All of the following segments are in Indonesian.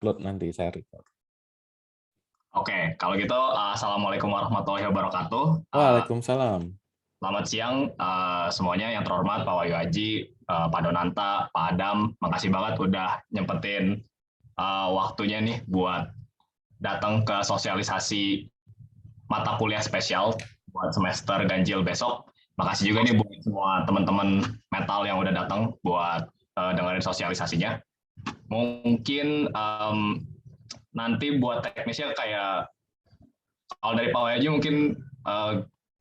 upload nanti saya record. Oke, kalau gitu Assalamualaikum warahmatullahi wabarakatuh. Waalaikumsalam. Selamat siang semuanya yang terhormat Pak Wahyu Haji, Pak Donanta, Pak Adam. Makasih banget udah nyempetin waktunya nih buat datang ke sosialisasi mata kuliah spesial buat semester ganjil besok. Makasih juga nih buat semua teman-teman metal yang udah datang buat dengerin sosialisasinya. Mungkin nanti buat teknisnya kayak kalau dari Pak Wahyu mungkin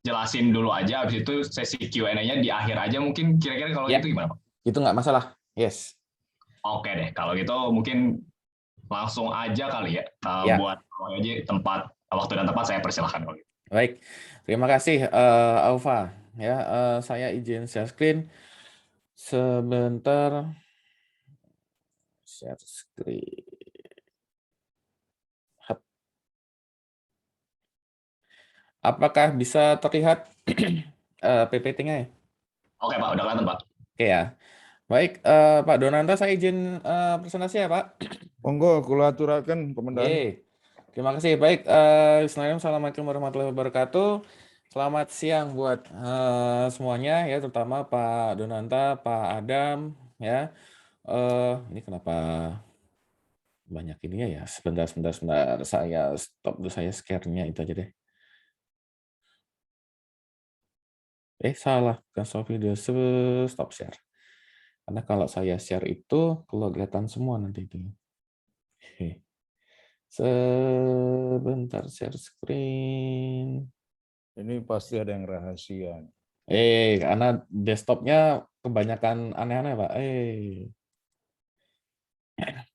jelasin dulu aja, habis itu sesi Q&A-nya di akhir aja mungkin kira-kira kalau Ya, gitu gimana Pak? itu nggak masalah. Yes. Oke deh, kalau gitu mungkin langsung aja kali ya, Ya, buat Pak Wahyu tempat, waktu dan tempat saya persilahkan kalau gitu. baik. Terima kasih, Aufa. Ya, saya izin share screen sebentar. Share screen. Hup. Apakah bisa terlihat PPT-nya ya? Oke Pak, udah kelihatan Pak. Oke ya. Baik, Pak Donanta, saya izin presentasi ya, Pak. Monggo kula aturaken Komandan. Oke. Terima kasih. Baik, Assalamualaikum warahmatullahi wabarakatuh. Selamat siang buat semuanya ya, terutama Pak Donanta, Pak Adam ya. Ini kenapa banyak ininya ya? Sebentar. Saya stop dulu, saya share-nya itu aja deh. Salah, bukan stop video, stop share. Karena kalau saya share itu kelihatan semua nanti itu. Sebentar share screen. Ini pasti ada yang rahasia. Karena desktopnya kebanyakan aneh-aneh, Pak.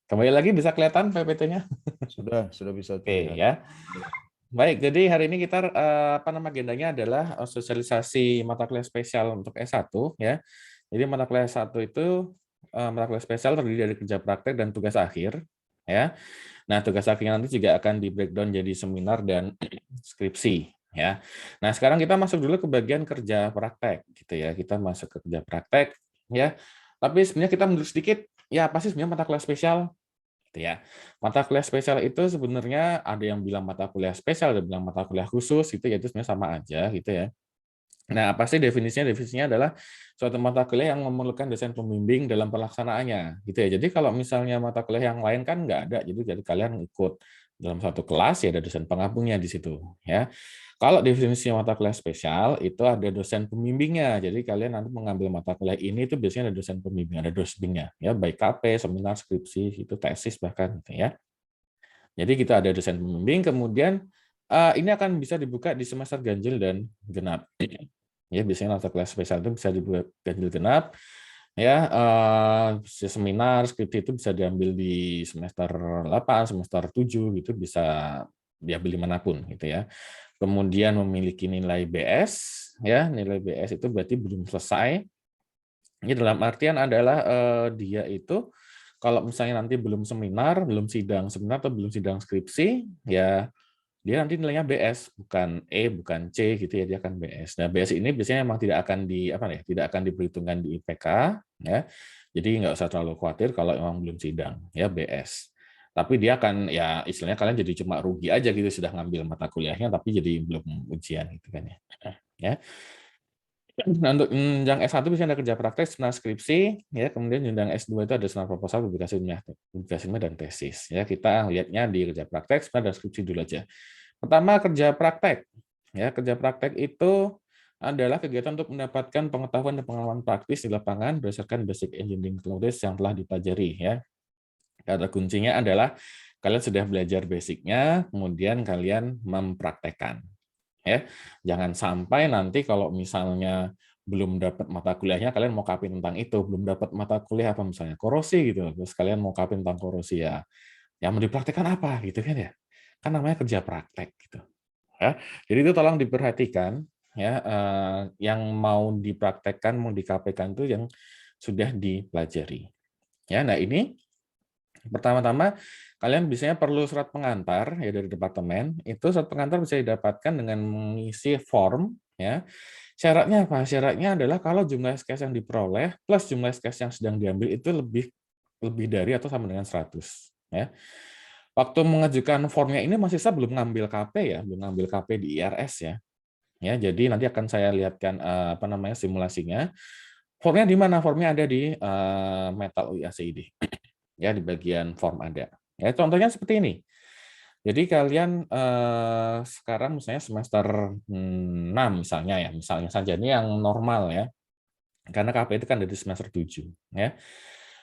Kembali lagi bisa kelihatan PPT-nya? Sudah bisa Oke terlihat. ya. Baik, jadi hari ini kita agendanya adalah sosialisasi mata kuliah spesial untuk S1 ya. Jadi mata kuliah S1 itu mata kuliah spesial terdiri dari kerja praktek dan tugas akhir ya. Nah, tugas akhirnya nanti juga akan di breakdown jadi seminar dan skripsi ya. Nah, sekarang kita masuk dulu ke bagian kerja praktek gitu ya. Kita masuk ke kerja praktek ya. Tapi sebenarnya kita mundur sedikit, ya apa sih sebenarnya mata kuliah spesial? Gitu ya. Mata kuliah spesial itu sebenarnya ada yang bilang mata kuliah spesial, ada yang bilang mata kuliah khusus gitu ya, itu sebenarnya sama aja gitu ya. Nah, apa sih definisinya? Definisinya adalah suatu mata kuliah yang memerlukan dosen pembimbing dalam pelaksanaannya, gitu ya. Jadi kalau misalnya mata kuliah yang lain kan nggak ada, jadi kalian ikut dalam satu kelas ya ada dosen penggabungnya di situ, ya. Kalau definisi mata kuliah spesial itu ada dosen pembimbingnya. Jadi kalian nanti mengambil mata kuliah ini itu biasanya ada dosen pembimbing, ada dosbingnya, ya baik KP, seminar, skripsi, itu tesis bahkan, gitu ya. Jadi kita ada dosen pembimbing, kemudian ini akan bisa dibuka di semester ganjil dan genap. Ya, biasanya mata kuliah spesial itu bisa dibuat ganjil genap. Ya, seminar, skripsi itu bisa diambil di semester 8, semester 7 gitu, bisa diambil dimanapun gitu ya. Kemudian memiliki nilai BS, ya, nilai BS itu berarti belum selesai. Ini dalam artian adalah dia itu kalau misalnya nanti belum seminar, belum sidang seminar atau belum sidang skripsi, ya dia nanti nilainya BS, bukan E, bukan C gitu ya, dia akan BS. Nah, BS ini biasanya memang tidak akan tidak akan diperhitungkan di IPK ya. Jadi nggak usah terlalu khawatir kalau memang belum sidang ya BS. Tapi dia akan ya istilahnya kalian jadi cuma rugi aja gitu sudah ngambil mata kuliahnya tapi jadi belum ujian gitu kan ya. Ya. Nah, untuk jenjang S1 biasanya ada kerja praktek, seminar skripsi, ya, kemudian jenjang S2 itu ada seminar proposal, publikasi ilmiah dan tesis. Ya, kita lihatnya di kerja praktek, seminar dan skripsi dulu aja. Pertama, kerja praktek. Ya, kerja praktek itu adalah kegiatan untuk mendapatkan pengetahuan dan pengalaman praktis di lapangan berdasarkan basic engineering knowledge yang telah dipelajari. Ya. Kata kuncinya adalah kalian sudah belajar basicnya, kemudian kalian mempraktekkan. Ya, jangan sampai nanti kalau misalnya belum dapat mata kuliahnya kalian mau copy tentang itu, belum dapat mata kuliah apa misalnya korosi gitu, terus kalian mau copy tentang korosi ya, yang mau dipraktekkan apa gitu kan ya, kan namanya kerja praktek gitu. Ya, jadi itu tolong diperhatikan ya, yang mau dipraktekkan, mau di-KP-kan itu yang sudah dipelajari. Ya, nah ini pertama-tama, kalian biasanya perlu surat pengantar ya dari departemen. Itu surat pengantar bisa didapatkan dengan mengisi form ya. Syaratnya apa? Syaratnya adalah kalau jumlah SKS yang diperoleh plus jumlah SKS yang sedang diambil itu lebih dari atau sama dengan 100 ya. Waktu mengajukan formnya ini Mas Isa belum ngambil KP ya, belum ngambil KP di IRS ya. Ya, jadi nanti akan saya lihatkan apa namanya simulasinya. Formnya di mana? Formnya ada di Metal UIACID. Ya, di bagian form ada. Ya, contohnya seperti ini. Jadi kalian sekarang misalnya semester 6 misalnya ya, misalnya saja ini yang normal ya. Karena KP itu kan dari semester 7 ya.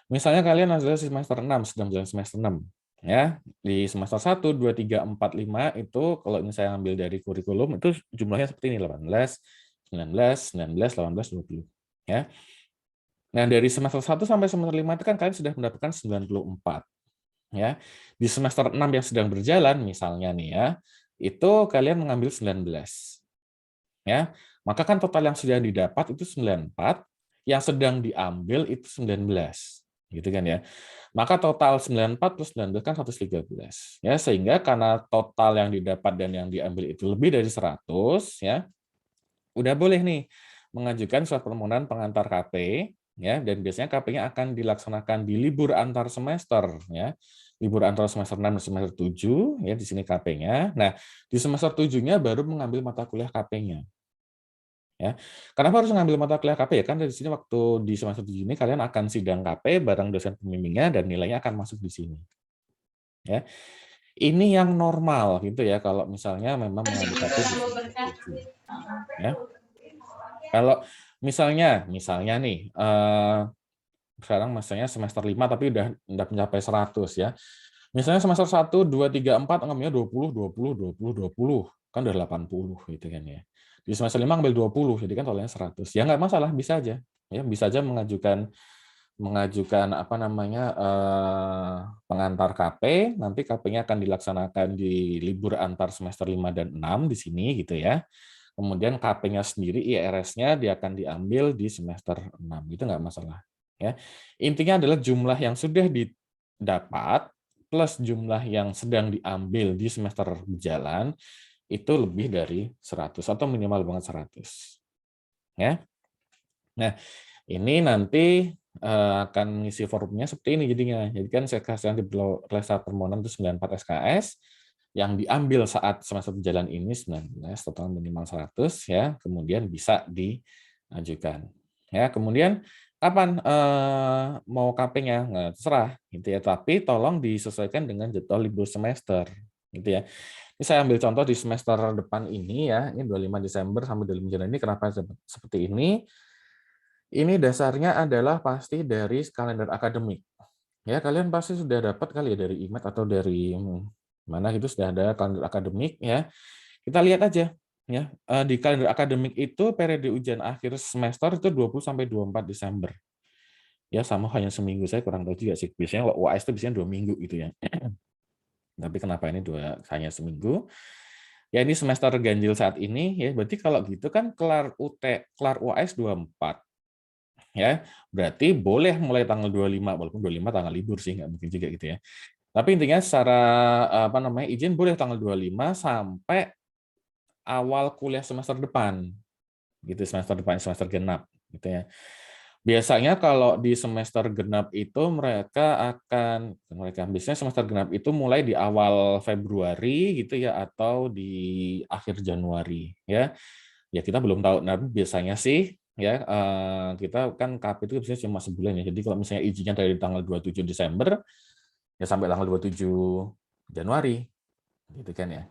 Misalnya kalian adalah semester 6, sedang jalan semester 6 ya. Di semester 1, 2, 3, 4, 5 itu kalau ini saya ambil dari kurikulum itu jumlahnya seperti ini 18, 19, 19, 18, 20 ya. Nah, dari semester 1 sampai semester 5 itu kan kalian sudah mendapatkan 94 ya. Di semester 6 yang sedang berjalan misalnya nih ya, itu kalian mengambil 19 ya. Maka kan total yang sudah didapat itu 94, yang sedang diambil itu 19 gitu kan ya. Maka total 94 plus 19 kan 113 ya, sehingga karena total yang didapat dan yang diambil itu lebih dari 100 ya, udah boleh nih mengajukan surat permohonan pengantar KP ya, dan biasanya KP-nya akan dilaksanakan di libur antar semester ya. Libur antar semester 6 dan semester 7 ya, di sini KP-nya. Nah, di semester 7-nya baru mengambil mata kuliah KP-nya. Ya. Kenapa harus mengambil mata kuliah KP ya? Kan dari sini waktu di semester 7 ini kalian akan sidang KP bareng dosen pembimbingnya dan nilainya akan masuk di sini. Ya. Ini yang normal gitu ya kalau misalnya memang mengambil KP di semester 7. Ya. Kalau misalnya nih sekarang misalnya semester 5 tapi udah mencapai 100 ya. Misalnya semester 1, 2, 3, 4 ngambilnya 20, 20, 20, 20, kan udah 80 gitu kan ya. Di semester 5 ngambil 20, jadi kan totalnya 100. Ya nggak masalah, bisa aja. Ya, bisa aja mengajukan apa namanya pengantar KP, nanti KP-nya akan dilaksanakan di libur antar semester 5 dan 6 di sini gitu ya. Kemudian KP-nya sendiri, IRS-nya dia akan diambil di semester 6. Itu nggak masalah. Ya. Intinya adalah jumlah yang sudah didapat plus jumlah yang sedang diambil di semester berjalan itu lebih dari 100 atau minimal banget 100. Ya. Nah, ini nanti akan mengisi formnya seperti ini jadinya. Jadi kan saya kasih nanti saat permohonan itu 94 SKS, yang diambil saat semester berjalan ini 19, total minimal 100 ya, kemudian bisa diajukan. Ya, kemudian kapan mau KP-nya? Nah, terserah gitu ya, tapi tolong disesuaikan dengan jadwal libur semester gitu ya. Ini saya ambil contoh di semester depan ini ya, ini 25 Desember sampai 25 Januari ini kenapa seperti ini? Ini dasarnya adalah pasti dari kalender akademik. Ya, kalian pasti sudah dapat kali ya dari IMET atau dari mana gitu sudah ada kalender akademik ya. Kita lihat aja ya. Di kalender akademik itu periode ujian akhir semester itu 20 sampai 24 Desember. Ya, sama hanya seminggu, saya kurang tahu juga sih. Biasanya UAS itu biasanya 2 minggu gitu ya. Tapi kenapa ini hanya seminggu? Ya ini semester ganjil saat ini ya. Berarti kalau gitu kan kelar UAS 24. Ya, berarti boleh mulai tanggal 25, walaupun 25 tanggal libur sih, nggak mungkin juga gitu ya. Tapi intinya secara apa namanya izin boleh tanggal 25 sampai awal kuliah semester depan, gitu semester depan semester genap, gitu ya. Biasanya kalau di semester genap itu mereka biasanya semester genap itu mulai di awal Februari gitu ya atau di akhir Januari ya. Ya kita belum tahu. Nah, biasanya sih ya kita kan KP itu biasanya cuma sebulan ya. Jadi kalau misalnya izinnya dari tanggal 27 Desember ya sampai tanggal 27 Januari gitu kan ya.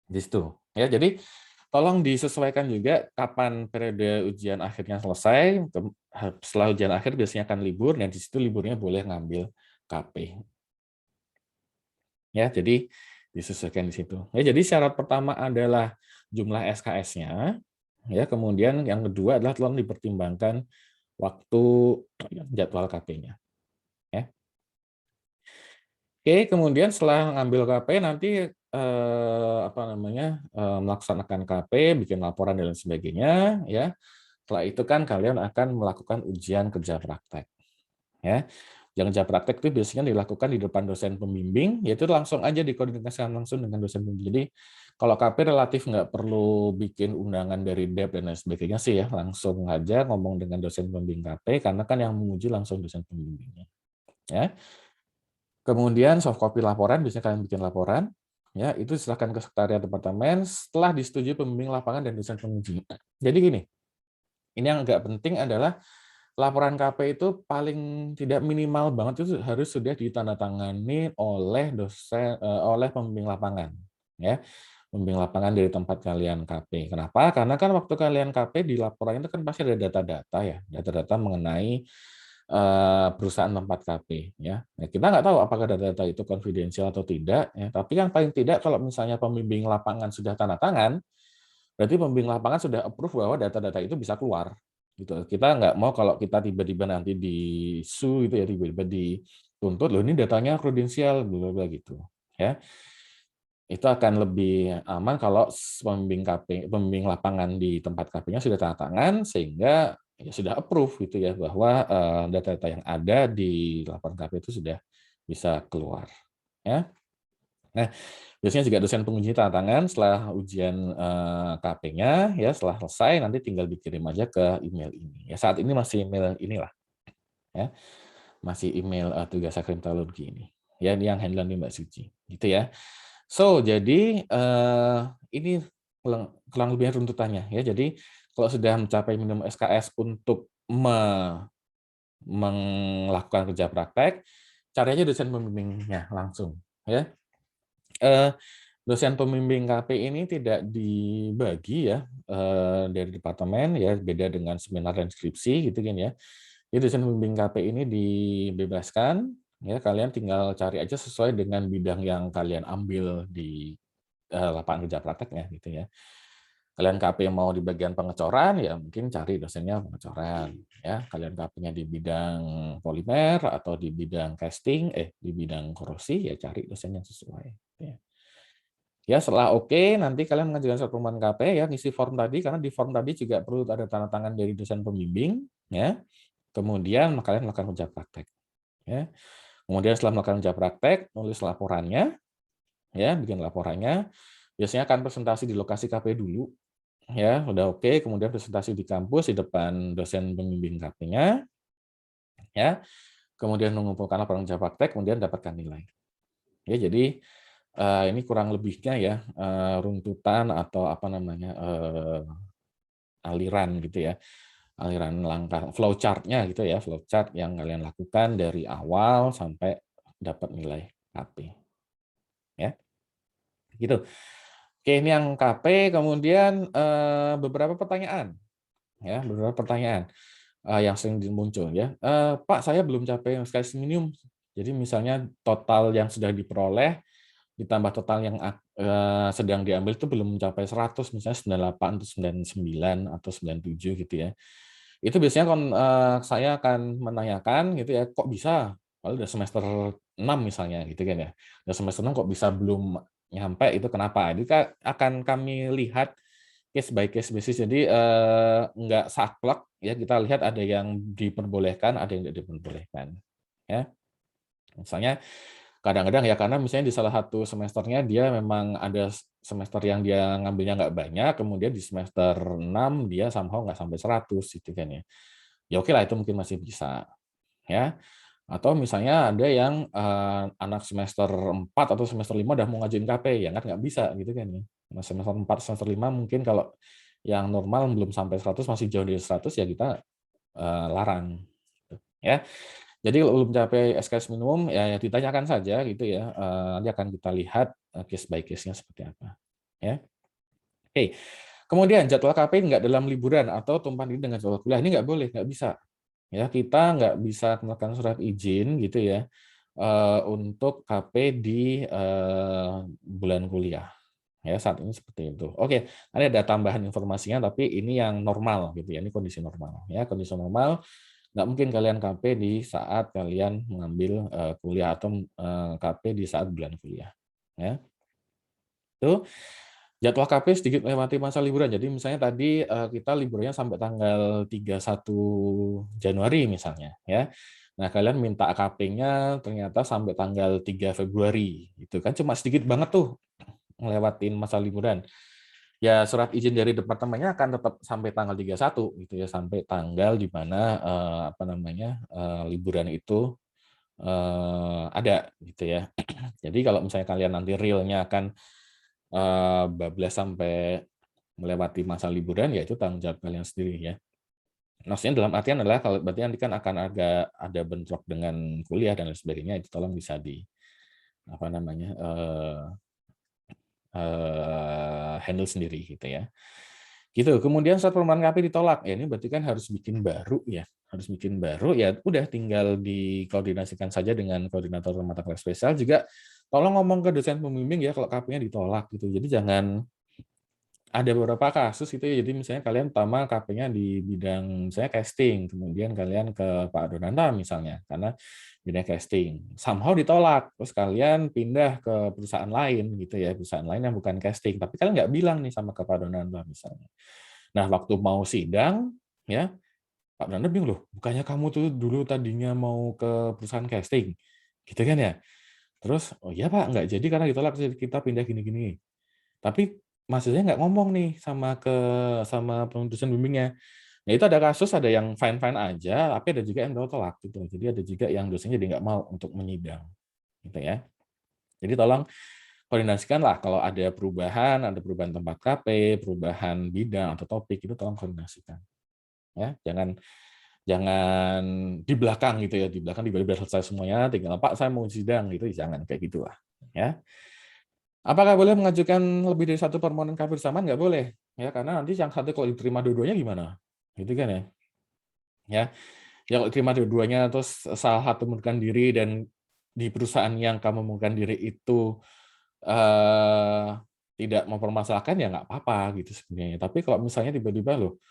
Di situ. Ya, jadi tolong disesuaikan juga kapan periode ujian akhirnya selesai. Setelah ujian akhir biasanya akan libur, dan di situ liburnya boleh ngambil KP. Ya, jadi disesuaikan di situ. Ya, jadi syarat pertama adalah jumlah SKS-nya. Ya, kemudian yang kedua adalah tolong dipertimbangkan waktu jadwal KP-nya. Ya. Oke, kemudian setelah ngambil KP nanti melaksanakan KP, bikin laporan dan lain sebagainya, ya. Setelah itu kan kalian akan melakukan ujian kerja praktek, ya. Ujian kerja praktek itu biasanya dilakukan di depan dosen pembimbing, yaitu langsung aja dikoordinasikan langsung dengan dosen pembimbing. Jadi kalau KP relatif nggak perlu bikin undangan dari DEP dan lain sebagainya sih ya, langsung aja ngomong dengan dosen pembimbing KP karena kan yang menguji langsung dosen pembimbingnya, ya. Kemudian soft copy laporan, biasanya kalian bikin laporan, ya itu silakan ke sekretariat departemen setelah disetujui pembimbing lapangan dan dosen penguji. Jadi gini, ini yang agak penting adalah laporan KP itu paling tidak minimal banget itu harus sudah ditandatangani oleh oleh pembimbing lapangan, ya. Pembimbing lapangan dari tempat kalian KP. Kenapa? Karena kan waktu kalian KP di laporan itu kan pasti ada data-data ya, data-data mengenai perusahaan tempat KP ya. Nah, kita nggak tahu apakah data-data itu konfidensial atau tidak ya, tapi yang paling tidak kalau misalnya pembimbing lapangan sudah tanda tangan, berarti pembimbing lapangan sudah approve bahwa data-data itu bisa keluar gitu. Kita nggak mau kalau kita tiba-tiba nanti di sue gitu ya, tiba-tiba dituntut loh ini datanya prudensial bla bla gitu ya. Itu akan lebih aman kalau pembimbing KP, pembimbing lapangan di tempat KP-nya sudah tanda tangan sehingga ya sudah approve gitu ya bahwa data-data yang ada di laporan KP itu sudah bisa keluar ya. Nah, biasanya juga dosen penguji tanda tangan setelah ujian KP-nya ya setelah selesai nanti tinggal dikirim aja ke email ini. Ya saat ini masih email inilah ya. Masih email tugas akreditologi ini. Ya ini yang handle Mbak Suci gitu ya. So, jadi ini kurang lebihnya runtutannya ya. Jadi kalau sudah mencapai minimum SKS untuk melakukan kerja praktek, cari aja dosen pembimbingnya langsung ya. Dosen pembimbing KP ini tidak dibagi ya dari departemen ya, beda dengan seminar dan skripsi gitu kan ya. Jadi dosen pembimbing KP ini dibebaskan ya, kalian tinggal cari aja sesuai dengan bidang yang kalian ambil di lapangan kerja prakteknya gitu ya. Kalian KP mau di bagian pengecoran ya mungkin cari dosennya pengecoran ya. Kalian KP-nya di bidang polimer atau di bidang casting di bidang korosi ya cari dosen yang sesuai ya. Ya, setelah oke, nanti kalian mengajukan surat permohonan KP ya, ngisi form tadi, karena di form tadi juga perlu ada tanda tangan dari dosen pembimbing, ya. Kemudian kalian melakukan kerja praktek, ya. Kemudian setelah melakukan kerja praktek, nulis laporannya, ya, bikin laporannya. Biasanya akan presentasi di lokasi KP dulu, ya, udah oke. Kemudian presentasi di kampus di depan dosen pembimbing KP-nya, ya. Kemudian mengumpulkan laporan kerja praktek, kemudian dapatkan nilai. Ya, jadi ini kurang lebihnya ya runtutan atau apa namanya aliran gitu ya, aliran langkah flowchart-nya gitu ya, flowchart yang kalian lakukan dari awal sampai dapat nilai KP. Ya, gitu. Oke, ini yang KP, kemudian beberapa pertanyaan, ya, beberapa pertanyaan yang sering muncul ya. Pak, saya belum capai SKS minimum. Jadi misalnya total yang sudah diperoleh ditambah total yang sedang diambil itu belum mencapai 100, misalnya 98 atau 99 atau 97 gitu ya. Itu biasanya saya akan menanyakan gitu ya, kok bisa? Kalau udah semester 6 misalnya gitu kan ya. Udah semester 6 kok bisa belum nyampe, itu kenapa? Jadi akan kami lihat case by case basis. Jadi enggak saklek ya, kita lihat ada yang diperbolehkan, ada yang tidak diperbolehkan. Ya. Misalnya kadang-kadang ya karena misalnya di salah satu semesternya dia memang ada semester yang dia ngambilnya nggak banyak, kemudian di semester 6 dia somehow nggak sampai 100 gitu kan ya. Ya oke lah itu mungkin masih bisa ya. Atau misalnya ada yang anak semester 4 atau semester 5 udah mau ngajuin KP, ya kan nggak bisa gitu kan ya. Nah, semester 4 semester 5 mungkin kalau yang normal belum sampai 100 masih jauh dari 100 ya kita larang ya. Jadi kalau belum mencapai SKS minimum ya ditanyakan saja gitu ya, nanti akan kita lihat case by case-nya seperti apa, ya. Oke, kemudian jadwal KP nggak dalam liburan atau tumpang tindih dengan jadwal kuliah, ini nggak boleh, nggak bisa. Ya, kita nggak bisa melakukan surat izin gitu ya, untuk KP di bulan kuliah. Ya, saat ini seperti itu. Oke, nanti ada tambahan informasinya, tapi ini yang normal gitu ya, ini kondisi normal. Ya, kondisi normal nggak mungkin kalian KP di saat kalian mengambil kuliah atau KP di saat bulan kuliah. Ya. Itu jadwal KP sedikit melewati masa liburan. Jadi misalnya tadi kita liburnya sampai tanggal 31 Januari misalnya, ya. Nah, kalian minta KP-nya ternyata sampai tanggal 3 Februari. Itu kan cuma sedikit banget tuh ngelewatin masa liburan. Ya surat izin dari departemennya akan tetap sampai tanggal 31 gitu ya, sampai tanggal di mana liburan itu ada gitu ya. Jadi kalau misalnya kalian nanti realnya akan bablas sampai melewati masa liburan, ya itu tanggung jawab kalian sendiri ya. Maksudnya dalam artian adalah kalau berarti nanti kan akan ada bentrok dengan kuliah dan lain sebagainya, itu tolong bisa di apa namanya handle sendiri gitu ya. Gitu. Kemudian saat permohonan KP ditolak, ya ini berarti kan harus bikin baru ya. Harus bikin baru, ya udah tinggal dikoordinasikan saja dengan koordinator mata kuliah spesial. Juga tolong ngomong ke dosen pembimbing ya kalau KP-nya ditolak gitu. Jadi jangan ada beberapa kasus gitu ya. Jadi misalnya kalian pertama KP-nya di bidang misalnya casting, kemudian kalian ke Pak Donanda misalnya karena bidang casting. Somehow ditolak, terus kalian pindah ke perusahaan lain gitu ya, perusahaan lain yang bukan casting, tapi kalian nggak bilang nih sama ke Pak Donanda misalnya. Nah, waktu mau sidang ya, Pak Donanda bingung loh, bukannya kamu tuh dulu tadinya mau ke perusahaan casting, gitu kan ya? Terus, oh iya Pak, nggak jadi karena ditolak kita pindah gini-gini. Tapi mahasiswanya nggak ngomong nih sama dosen bimbingnya. Nah, itu ada kasus, ada yang fine-fine aja, tapi ada juga yang tolak gitu. Jadi ada juga yang dosennya jadi nggak mau untuk menyidang, gitu ya. Jadi tolong koordinasikanlah kalau ada perubahan tempat KP, perubahan bidang atau topik, itu tolong koordinasikan. Ya, jangan jangan di belakang gitu ya, di belakang tiba-tiba selesai semuanya, tinggal Pak saya mau sidang gitu, jangan kayak gitulah. Ya. Apakah boleh mengajukan lebih dari satu permohonan KP bersamaan? Nggak boleh, ya karena nanti yang satu kalau diterima dua-duanya gimana? Gitu kan ya. Ya, ya kalau diterima dua-duanya terus salah satu mengundurkan diri dan di perusahaan yang kamu mengundurkan diri itu tidak mempermasalahkan ya nggak apa-apa gitu sebenarnya. Tapi kalau misalnya tiba-tiba loh,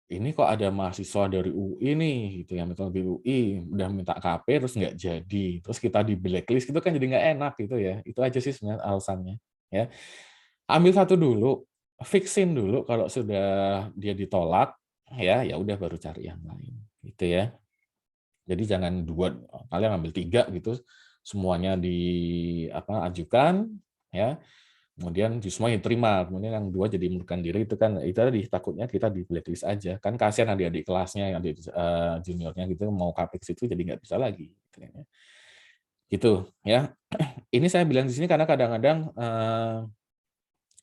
ini kok ada mahasiswa dari UI nih gitu ya, misalnya di UI udah minta KP terus nggak jadi, terus kita di blacklist itu kan jadi nggak enak gitu ya. Itu aja sih sebenarnya alasannya. Ya, ambil satu dulu, fixin dulu kalau sudah dia ditolak, ya udah baru cari yang lain, gitu ya. Jadi jangan dua, kalian ambil tiga gitu, semuanya ajukan, ya. Kemudian semua diterima, kemudian yang dua jadi mundurkan diri itu kan itu tadi takutnya kita di blacklist aja. Kan kasihan adik-adik kelasnya, adik juniornya gitu mau KP ke situ jadi nggak bisa lagi. Gitu ya. Ini saya bilang di sini karena kadang-kadang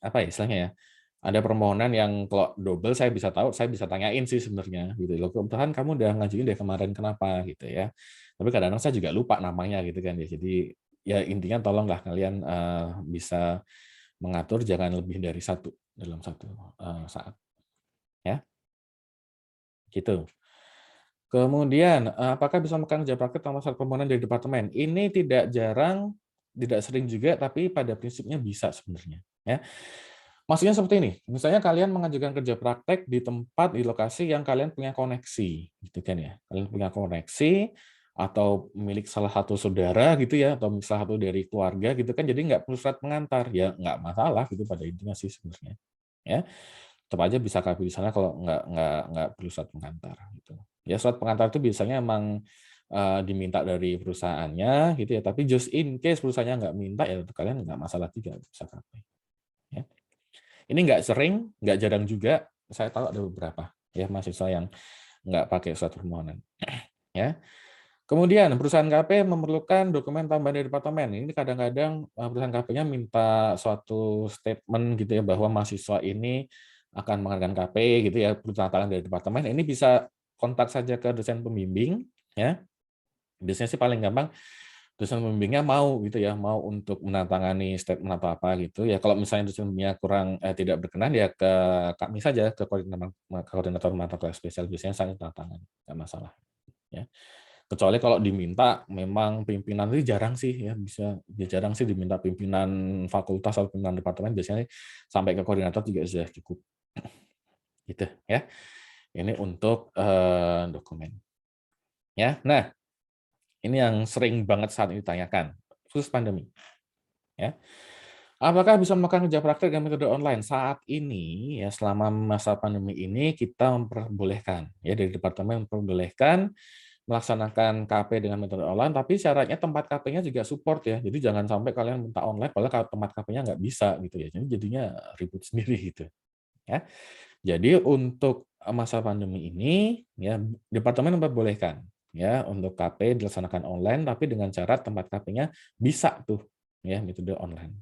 apa ya istilahnya ya, ada permohonan yang kalau double saya bisa tahu, saya bisa tanyain sih sebenarnya gitu loh, "Kebetulan kamu udah ngajuin dari kemarin kenapa?" gitu ya. Tapi kadang-kadang saya juga lupa namanya gitu kan ya. Jadi ya intinya tolonglah kalian bisa mengatur jangan lebih dari satu dalam satu saat ya, gitu. Kemudian apakah bisa melakukan kerja praktik tanpa syarat permohonan dari departemen? Ini tidak jarang, tidak sering juga, tapi pada prinsipnya bisa sebenarnya ya. Maksudnya seperti ini, misalnya kalian mengajukan kerja praktek di tempat, di lokasi yang kalian punya koneksi, gitu kan ya. Kalian punya koneksi, atau milik salah satu saudara gitu ya, atau salah satu dari keluarga gitu kan, jadi nggak perlu surat pengantar, ya nggak masalah gitu pada intinya sih sebenarnya. Ya, tetap aja bisa KP di sana kalau nggak perlu surat pengantar gitu. Ya surat pengantar itu biasanya emang diminta dari perusahaannya gitu ya, tapi just in case perusahaannya nggak minta ya kalian nggak masalah juga bisa KP. Ya. Ini nggak sering, nggak jarang juga. Saya tahu ada beberapa ya mahasiswa yang nggak pakai surat permohonan. Ya. Kemudian perusahaan KP memerlukan dokumen tambahan dari departemen. Ini kadang-kadang perusahaan KP-nya minta suatu statement gitu ya bahwa mahasiswa ini akan mengadakan KP gitu ya, perlu tanda tangan dari departemen. Ini bisa kontak saja ke dosen pembimbing ya. Biasanya sih paling gampang dosen pembimbingnya mau gitu ya, mau untuk menandatangani statement atau apa gitu ya. Kalau misalnya dosen pembimbingnya tidak berkenan ya ke kami saja, ke koordinator mata kuliah spesial, biasanya saya tanda tangan, nggak masalah ya. Kecuali kalau diminta memang pimpinan itu jarang sih ya, jarang sih diminta pimpinan fakultas atau pimpinan departemen, biasanya sampai ke koordinator juga sudah cukup. Gitu ya. Ini untuk dokumen. Ya. Nah, ini yang sering banget saat ini ditanyakan, khusus pandemi. Ya. Apakah bisa melakukan kerja praktek dengan metode online? Saat ini, ya selama masa pandemi ini kita memperbolehkan, ya dari departemen memperbolehkan melaksanakan KP dengan metode online, tapi syaratnya tempat KP-nya juga support ya. Jadi jangan sampai kalian minta online, padahal kalau tempat KP-nya nggak bisa gitu ya. Jadi jadinya ribut sendiri gitu. Ya. Jadi untuk masa pandemi ini, ya departemen memperbolehkan. ya untuk KP dilaksanakan online tapi dengan syarat tempat KP-nya bisa tuh ya metode online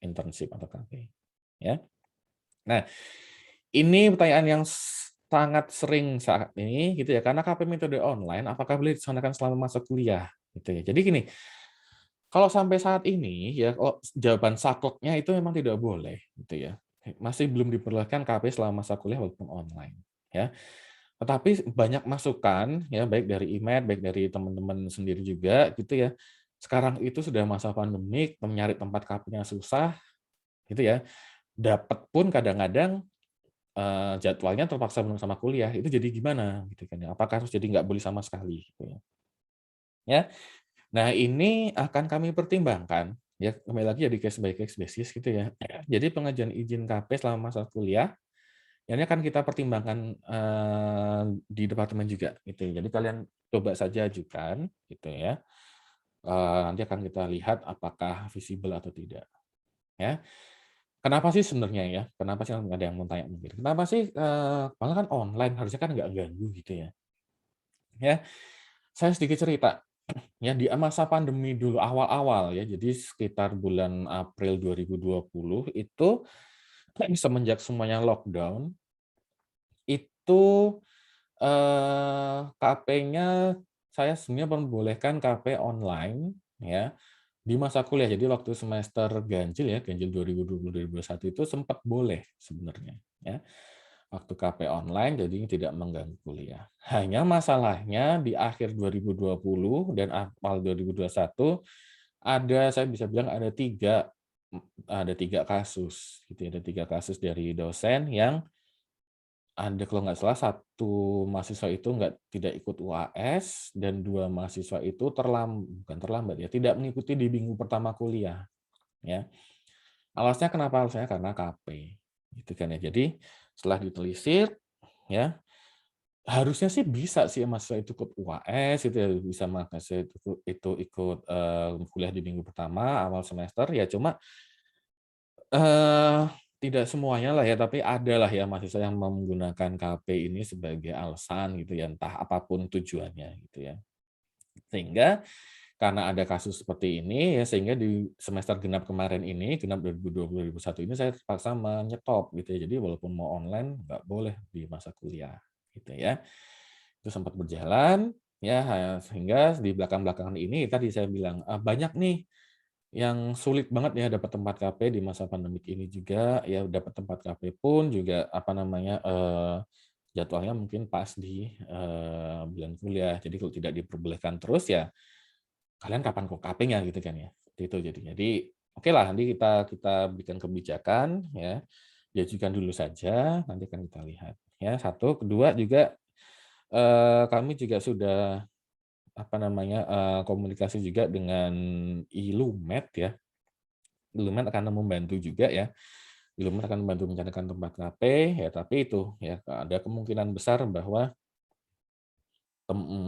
internship atau KP ya. Nah, ini pertanyaan yang sangat sering saat ini gitu ya, karena KP metode online apakah boleh dilaksanakan selama masa kuliah gitu ya. Jadi gini, kalau sampai saat ini ya kalau jawaban sakleknya itu memang tidak boleh gitu ya. Masih belum diperbolehkan KP selama masa kuliah walaupun online ya. Tetapi banyak masukan ya baik dari IMED, baik dari teman-teman sendiri juga gitu ya. Sekarang itu sudah masa pandemik, mencari tempat KP-nya susah gitu ya. Dapat pun kadang-kadang jadwalnya terpaksa sama kuliah, itu jadi gimana gitu kan ya, apakah harus jadi nggak boleh sama sekali gitu ya. Ya. Nah ini akan kami pertimbangkan, ya kembali lagi jadi case by case basis gitu ya. Jadi pengajuan izin KP selama masa kuliah, ini akan kita pertimbangkan, di departemen juga gitu. Jadi kalian coba saja ajukan gitu ya, nanti akan kita lihat apakah visible atau tidak, ya. Kenapa sih sebenarnya ya, kenapa sih ada yang mau tanya mungkin, kenapa sih, malah kan online, harusnya kan nggak ganggu gitu ya. Ya, saya sedikit cerita, ya di masa pandemi dulu awal-awal ya, jadi sekitar bulan April 2020 itu, semenjak semuanya lockdown, itu, KP-nya saya sebenarnya memperbolehkan KP online ya, di masa kuliah. Jadi waktu semester ganjil ya, ganjil 2020-2021 itu sempat boleh sebenarnya ya. Waktu KP online jadinya tidak mengganggu kuliah. Hanya masalahnya di akhir 2020 dan awal 2021 saya bisa bilang ada tiga kasus gitu ya, ada 3 kasus dari dosen yang ada kalau nggak salah satu mahasiswa itu tidak ikut UAS dan 2 mahasiswa itu bukan terlambat ya, tidak mengikuti di minggu pertama kuliah, ya. Alasannya karena KP, gitu kan ya. Jadi setelah ditelisik, ya, harusnya sih bisa sih mahasiswa itu ikut UAS itu ya, bisa mahasiswa itu ikut, kuliah di minggu pertama awal semester, ya cuma tidak semuanya lah ya, tapi ada lah ya mahasiswa yang menggunakan KP ini sebagai alasan gitu ya, entah apapun tujuannya gitu ya. Sehingga karena ada kasus seperti ini ya, sehingga di semester genap kemarin ini, genap 2020-2021 ini saya terpaksa menyetop gitu ya. Jadi walaupun mau online nggak boleh di masa kuliah gitu ya. Itu sempat berjalan ya, sehingga di belakang-belakangan ini tadi saya bilang, banyak nih yang sulit banget ya dapat tempat KP di masa pandemik ini juga, ya dapat tempat KP pun juga apa namanya, jadwalnya mungkin pas di, bulan kuliah. Jadi kalau tidak diperbolehkan terus ya, kalian kapan kok KP-nya gitu kan ya, seperti itu jadinya. Jadi oke lah nanti kita kita berikan kebijakan ya, diajukan dulu saja, nanti akan kita lihat ya, satu. Kedua juga, kami juga sudah apa namanya, komunikasi juga dengan Ilumet ya. Ilumet akan membantu juga ya. Ilumet akan membantu mencarikan tempat KP, ya tapi itu ya ada kemungkinan besar bahwa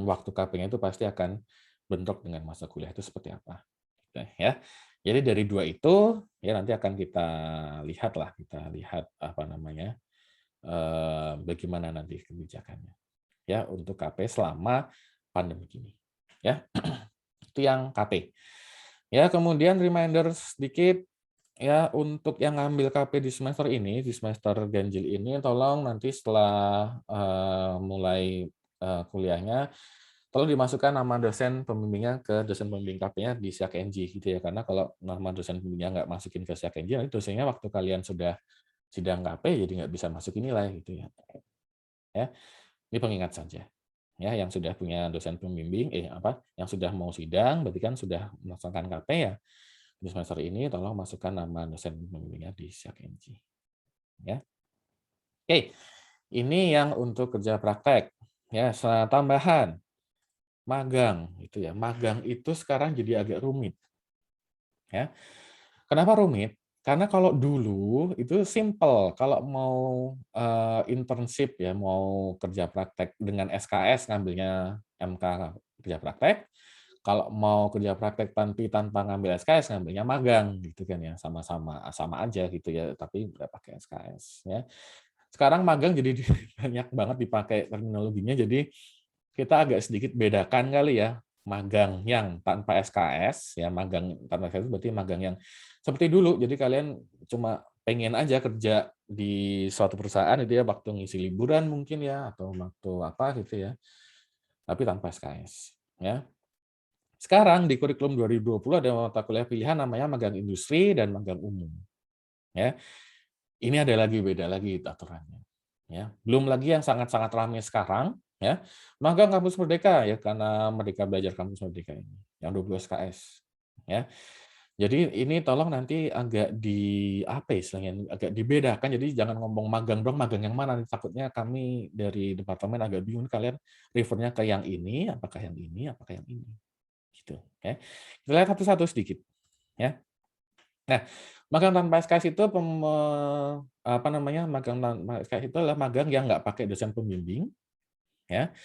waktu KP-nya itu pasti akan bentrok dengan masa kuliah itu seperti apa, gitu ya. Jadi dari 2 itu, ya nanti akan kita lihat apa namanya, bagaimana nanti kebijakannya, ya untuk KP selama pandemi ini, ya. Itu yang KP. Ya kemudian reminder sedikit ya, untuk yang ngambil KP di semester ini, di semester ganjil ini, tolong nanti setelah, mulai, kuliahnya, tolong dimasukkan nama dosen pembimbingnya ke dosen pembimbing KP-nya di Siak-NJ gitu ya. Karena kalau nama dosen pembimbingnya nggak masukin ke Siak-NJ, nanti dosennya waktu kalian sudah sidang KP jadi nggak bisa masukin nilai gitu ya. Ya, ini pengingat saja. Ya, yang sudah punya dosen pembimbing, yang sudah mau sidang, berarti kan sudah melaksanakan KP ya. Di semester ini tolong masukkan nama dosen pembimbingnya di Siak-NJ, ya. Oke, ini yang untuk kerja praktek. Ya, tambahan, magang itu ya. Magang itu sekarang jadi agak rumit, ya. Kenapa rumit? Karena kalau dulu itu simple, kalau mau, internship ya, mau kerja praktek dengan SKS ngambilnya MK kerja praktek, kalau mau kerja praktek tanpa ngambil SKS, ngambilnya magang gitu kan ya, sama aja gitu ya, tapi nggak pakai SKS ya. Sekarang magang jadi banyak banget dipakai terminologinya, jadi kita agak sedikit bedakan kali ya, magang yang tanpa SKS, ya magang tanpa SKS itu berarti magang yang seperti dulu, jadi kalian cuma pengen aja kerja di suatu perusahaan itu ya, waktu ngisi liburan mungkin ya, atau waktu apa gitu ya, tapi tanpa SKS, ya. Sekarang di kurikulum 2020 ada mata kuliah pilihan namanya magang industri dan magang umum, ya. Ini ada lagi, beda lagi aturannya. Ya. Belum lagi yang sangat-sangat ramai sekarang, ya, magang kampus Merdeka, ya, karena Merdeka Belajar Kampus Merdeka ini, yang 20 SKS. Ya. Jadi ini tolong nanti agak apa ya istilahnya, agak dibedakan, jadi jangan ngomong magang dong, magang yang mana, takutnya kami dari departemen agak bingung, kalian refer-nya ke yang ini, apakah yang ini, apakah yang ini. Gitu, ya. Kita lihat satu-satu sedikit, ya. Nah, magang tanpa SKS itu apa namanya, magang tanpa SKS itu adalah magang yang nggak pakai dosen pembimbing, ya.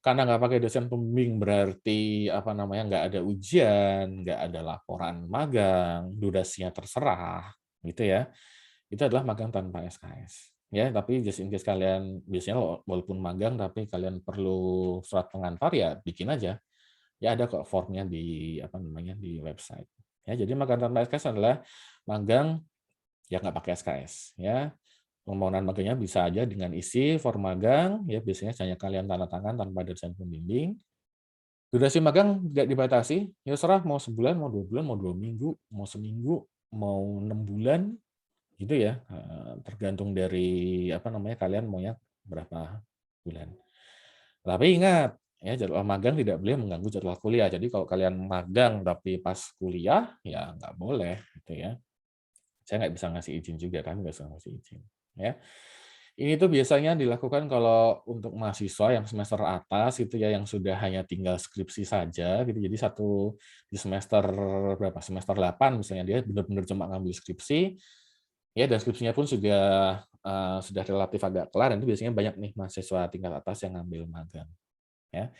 Karena nggak pakai dosen pembimbing berarti apa namanya, nggak ada ujian, nggak ada laporan magang, durasinya terserah, gitu ya. Itu adalah magang tanpa SKS. Ya, tapi just in case kalian biasanya walaupun magang tapi kalian perlu surat pengantar ya bikin aja. Ya ada kok formnya di apa namanya, di website. Ya, jadi magang tanpa SKS adalah magang yang nggak pakai SKS, ya. Permohonan magangnya bisa aja dengan isi form magang, ya biasanya hanya kalian tanda tangan tanpa dosen pembimbing. Durasi magang tidak dibatasi, ya serah mau sebulan, mau 2 bulan, mau 2 minggu, mau seminggu, mau 6 bulan, gitu ya, tergantung dari apa namanya, kalian maunya berapa bulan. Tapi ingat, ya jadwal magang tidak boleh mengganggu jadwal kuliah. Jadi kalau kalian magang tapi pas kuliah, ya nggak boleh, gitu ya. Saya nggak bisa ngasih izin juga, kami nggak bisa ngasih izin, ya. Ini tuh biasanya dilakukan kalau untuk mahasiswa yang semester atas itu ya, yang sudah hanya tinggal skripsi saja gitu. Jadi di semester berapa, semester 8 misalnya dia benar-benar cuma ngambil skripsi, ya dan skripsinya pun sudah relatif agak kelar, dan itu biasanya banyak nih mahasiswa tingkat atas yang ngambil magang, ya.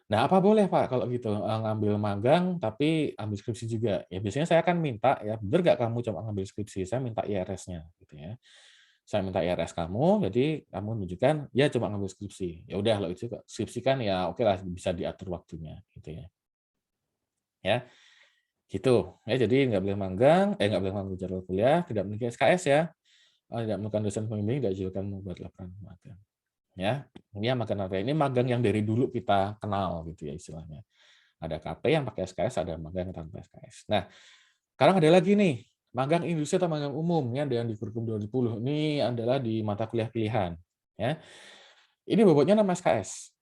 Nah, apa boleh Pak kalau gitu, ngambil magang tapi ambil skripsi juga? Ya biasanya saya akan minta ya, "Bener nggak kamu cuma ngambil skripsi?" Saya minta IRS-nya gitu ya. Saya minta IRS kamu, jadi kamu menunjukkan, "Ya cuma ngambil skripsi." Ya udah kalau itu skripsi kan ya oke lah bisa diatur waktunya gitu ya. Ya, gitu. Ya jadi nggak boleh magang jadwal kuliah, tidak memiliki SKS ya, tidak memerlukan dosen pembimbing, tidak diajukan membuat laporan magang. Ya, ini yang magang yang dari dulu kita kenal gitu ya istilahnya. Ada KP yang pakai SKS, ada magang tanpa SKS. Nah, sekarang ada lagi nih, magang industri atau magang umum, ini ada yang di kurikulum 2010. Ini adalah di mata kuliah pilihan, ya. Ini bobotnya 6 SKS.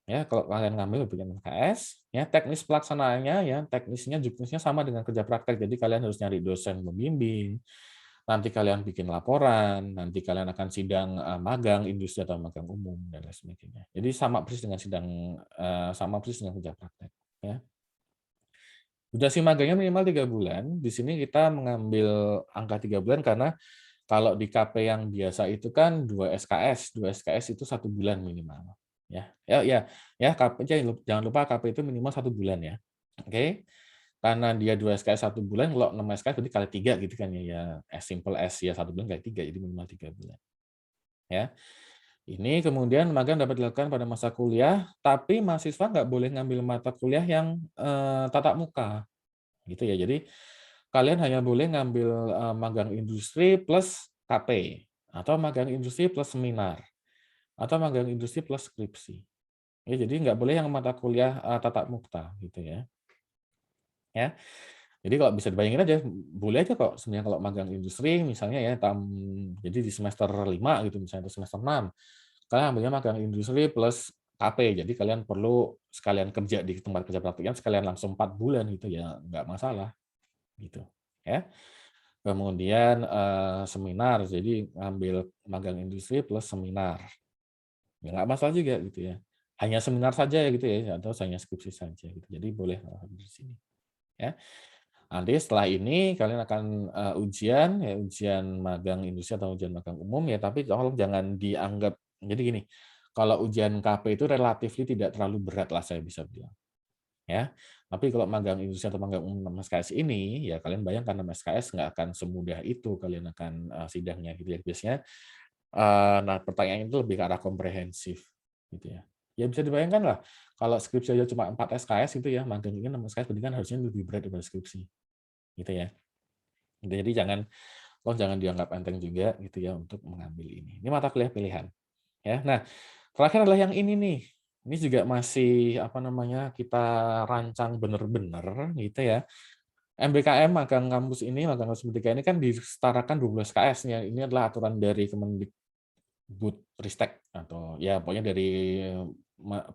Ya, kalau kalian ngambil bobotnya 6 SKS, ya teknis pelaksanaannya ya, teknisnya juknisnya sama dengan kerja praktek. Jadi kalian harus nyari dosen pembimbing, nanti kalian bikin laporan, nanti kalian akan sidang magang industri atau magang umum dan lain sebagainya. Jadi sama persis dengan kerja praktek, ya. Durasi magangnya minimal 3 bulan. Di sini kita mengambil angka 3 bulan karena kalau di KP yang biasa itu kan 2 SKS, 2 SKS itu 1 bulan minimal. Ya, KP jangan lupa KP itu minimal 1 bulan ya. Oke. Karena dia 2 SKS 1 bulan, kalau 6 SKS berarti kali 3 gitu kan ya. Ya as simple as ya 1 bulan kali 3, jadi minimal 3 bulan. Ya. Ini kemudian magang dapat dilakukan pada masa kuliah, tapi mahasiswa nggak boleh ngambil mata kuliah yang tatap muka. Gitu ya. Jadi kalian hanya boleh ngambil, magang industri plus KP, atau magang industri plus seminar, atau magang industri plus skripsi. Ya, jadi nggak boleh yang mata kuliah, tatap muka gitu ya. Ya. Jadi kalau bisa dibayangin aja, boleh aja kok sebenarnya kalau magang industri misalnya ya jadi di semester 5 gitu misalnya atau semester 6, kalian ambilnya magang industri plus KP. Jadi kalian perlu sekalian kerja di tempat kerja praktiknya sekalian langsung 4 bulan gitu ya, nggak masalah gitu, ya. Kemudian, seminar, jadi ngambil magang industri plus seminar. Ya nggak masalah juga gitu ya. Hanya seminar saja ya gitu ya, atau hanya skripsi saja gitu. Jadi boleh di sini, ya. Nanti setelah ini kalian akan, ujian, ya ujian magang industri atau ujian magang umum ya, tapi tolong jangan dianggap jadi gini, kalau ujian KP itu relatifly tidak terlalu berat lah saya bisa bilang. Ya. Tapi kalau magang industri atau magang umum 6 SKS ini, ya kalian bayangkan 6 SKS nggak akan semudah itu kalian akan, sidangnya gitu ya. Biasanya, nah pertanyaan itu lebih ke arah komprehensif gitu ya. Ya bisa dibayangkan lah, kalau skripsi aja cuma 4 SKS gitu ya, magang ini 6 SKS, berarti kan harusnya lebih berat daripada skripsi, gitu ya. Jadi jangan dianggap enteng juga gitu ya untuk mengambil ini. Ini mata kuliah pilihan, ya. Nah, terakhir adalah yang ini nih. Ini juga masih apa namanya, kita rancang bener-bener gitu ya. MBKM magang kampus ini, magang kampus pendidikan ini kan disetarakan 12 SKS-nya. Ini adalah aturan dari Kemendikbudristek atau ya pokoknya dari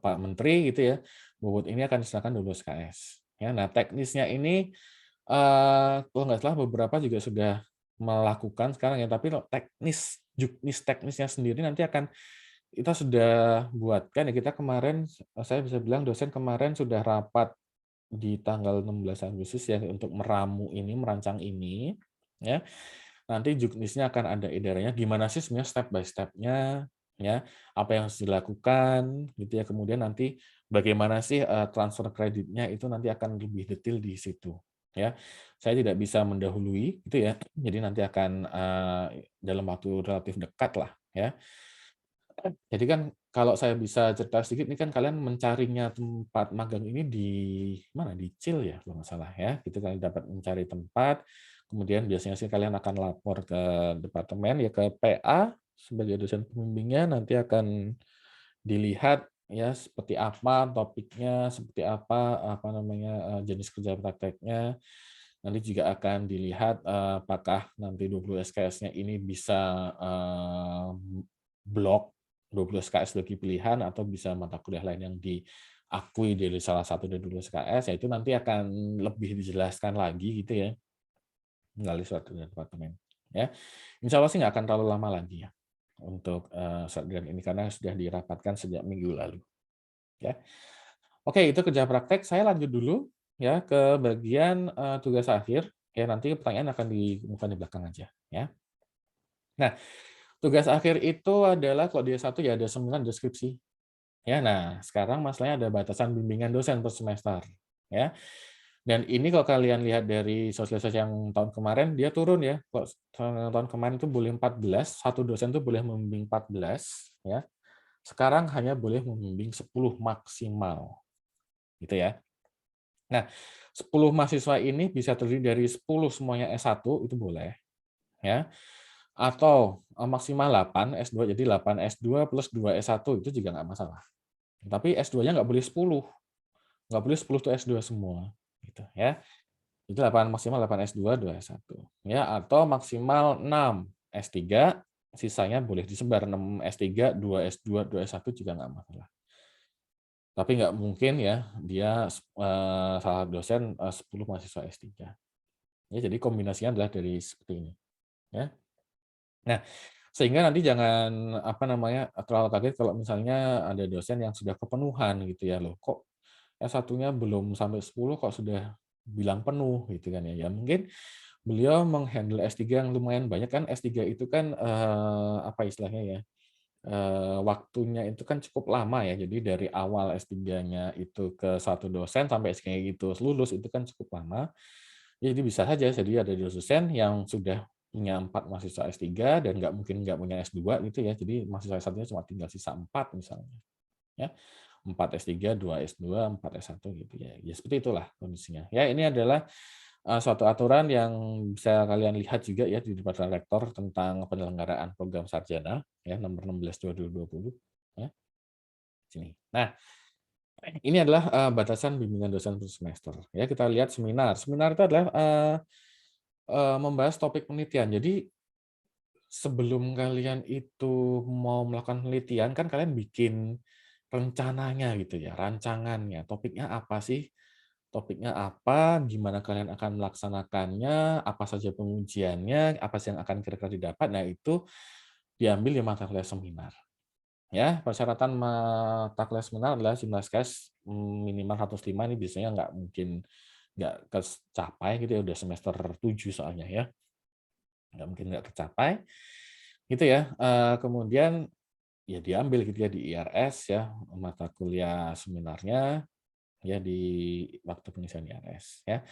Pak Menteri gitu ya. Bobot ini akan diserahkan 12 SKS. Ya, nah teknisnya ini kalau nggak salah beberapa juga sudah melakukan sekarang ya, tapi juknis teknisnya sendiri nanti akan kita sudah buatkan ya. Kita kemarin, saya bisa bilang dosen kemarin sudah rapat di tanggal 16 Agustus ya untuk merancang ini, ya. Nanti juknisnya akan ada edarannya gimana sih sebenarnya step by step-nya, ya, apa yang harus dilakukan, gitu ya. Kemudian nanti bagaimana sih transfer kreditnya itu nanti akan lebih detail di situ, ya. Saya tidak bisa mendahului, gitu ya. Jadi nanti akan dalam waktu relatif dekat lah, ya. Jadi kan kalau saya bisa cerita sedikit, ini kan kalian mencarinya tempat magang ini di mana? Di CIL ya, kalau nggak salah ya. Gitu kalian dapat mencari tempat, kemudian biasanya sih kalian akan lapor ke departemen, ya ke PA sebagai dosen pembimbingnya, nanti akan dilihat ya seperti apa topiknya, seperti apa namanya, jenis kerja prakteknya. Nanti juga akan dilihat, apakah nanti 20 SKS-nya ini bisa, blok 12 SKS bagi pilihan atau bisa mata kuliah lain yang diakui dari salah satu dari 12 SKS, ya itu nanti akan lebih dijelaskan lagi gitu ya, melalui surat edaran departemen, ya. Insya Allah sih nggak akan terlalu lama lagi ya, untuk, surat edaran ini karena sudah dirapatkan sejak minggu lalu, ya. Oke, itu kerja praktek, saya lanjut dulu ya ke bagian, tugas akhir, ya nanti pertanyaan akan diumumkan di belakang aja, ya. Nah, tugas akhir itu adalah kalau dia satu ya ada seminar, deskripsi. Ya, nah sekarang masalahnya ada batasan bimbingan dosen per semester, ya. Dan ini kalau kalian lihat dari sosialisasi yang tahun kemarin, dia turun ya. Kalau tahun kemarin itu boleh 14, satu dosen itu boleh membimbing 14, ya. Sekarang hanya boleh membimbing 10 maksimal, gitu ya. Nah, 10 mahasiswa ini bisa terdiri dari 10 semuanya S1 itu boleh, ya. Atau maksimal 8 S2, jadi 8 S2 plus 2 S1 itu juga nggak masalah. Tapi S2-nya nggak boleh 10. Nggak boleh 10 tuh S2 semua, gitu ya. Itu 8 maksimal 8 S2, 2 S1. Ya, atau maksimal 6 S3, sisanya boleh disebar 6 S3, 2 S2, 2 S1 juga nggak masalah. Tapi nggak mungkin ya dia salah dosen 10 mahasiswa S3. Ya, jadi kombinasinya adalah dari seperti ini, ya. Nah, sehingga nanti jangan apa namanya terlalu kaget kalau misalnya ada dosen yang sudah kepenuhan gitu ya, loh kok S1-nya belum sampai 10 kok sudah bilang penuh gitu kan ya. Ya mungkin beliau menghandle S3 yang lumayan banyak kan S3 itu kan apa istilahnya ya, waktunya itu kan cukup lama ya. Jadi dari awal S3-nya itu ke satu dosen sampai S3 itu lulus itu kan cukup lama. Jadi bisa saja jadi ada dosen yang sudah punya 4 mahasiswa S3 dan nggak punya S2 gitu ya. Jadi mahasiswa S1-nya cuma tinggal sisa 4 misalnya. Ya. 4 S3, 2 S2, 4 S1 gitu ya. Ya seperti itulah kondisinya. Ya ini adalah suatu aturan yang bisa kalian lihat juga ya di Peraturan Rektor tentang penyelenggaraan program sarjana ya nomor 16 2020 ya. Sini. Nah, ini adalah batasan bimbingan dosen per semester. Ya kita lihat seminar. Seminar itu adalah membahas topik penelitian. Jadi sebelum kalian itu mau melakukan penelitian, kan kalian bikin rencananya gitu ya, rancangannya. Topiknya apa sih? Topiknya apa, gimana kalian akan melaksanakannya, apa saja pengujiannya, apa sih yang akan kira-kira didapat. Nah, itu diambil di mata kuliah seminar. Ya, persyaratan mata kuliah seminar adalah jumlah SKS minimal 105, ini biasanya nggak mungkin nggak tercapai gitu ya, udah semester 7 soalnya ya. Nggak mungkin nggak tercapai. Gitu ya. Kemudian ya diambil gitu ya di IRS ya, mata kuliah seminarnya ya di waktu pengisian IRS ya.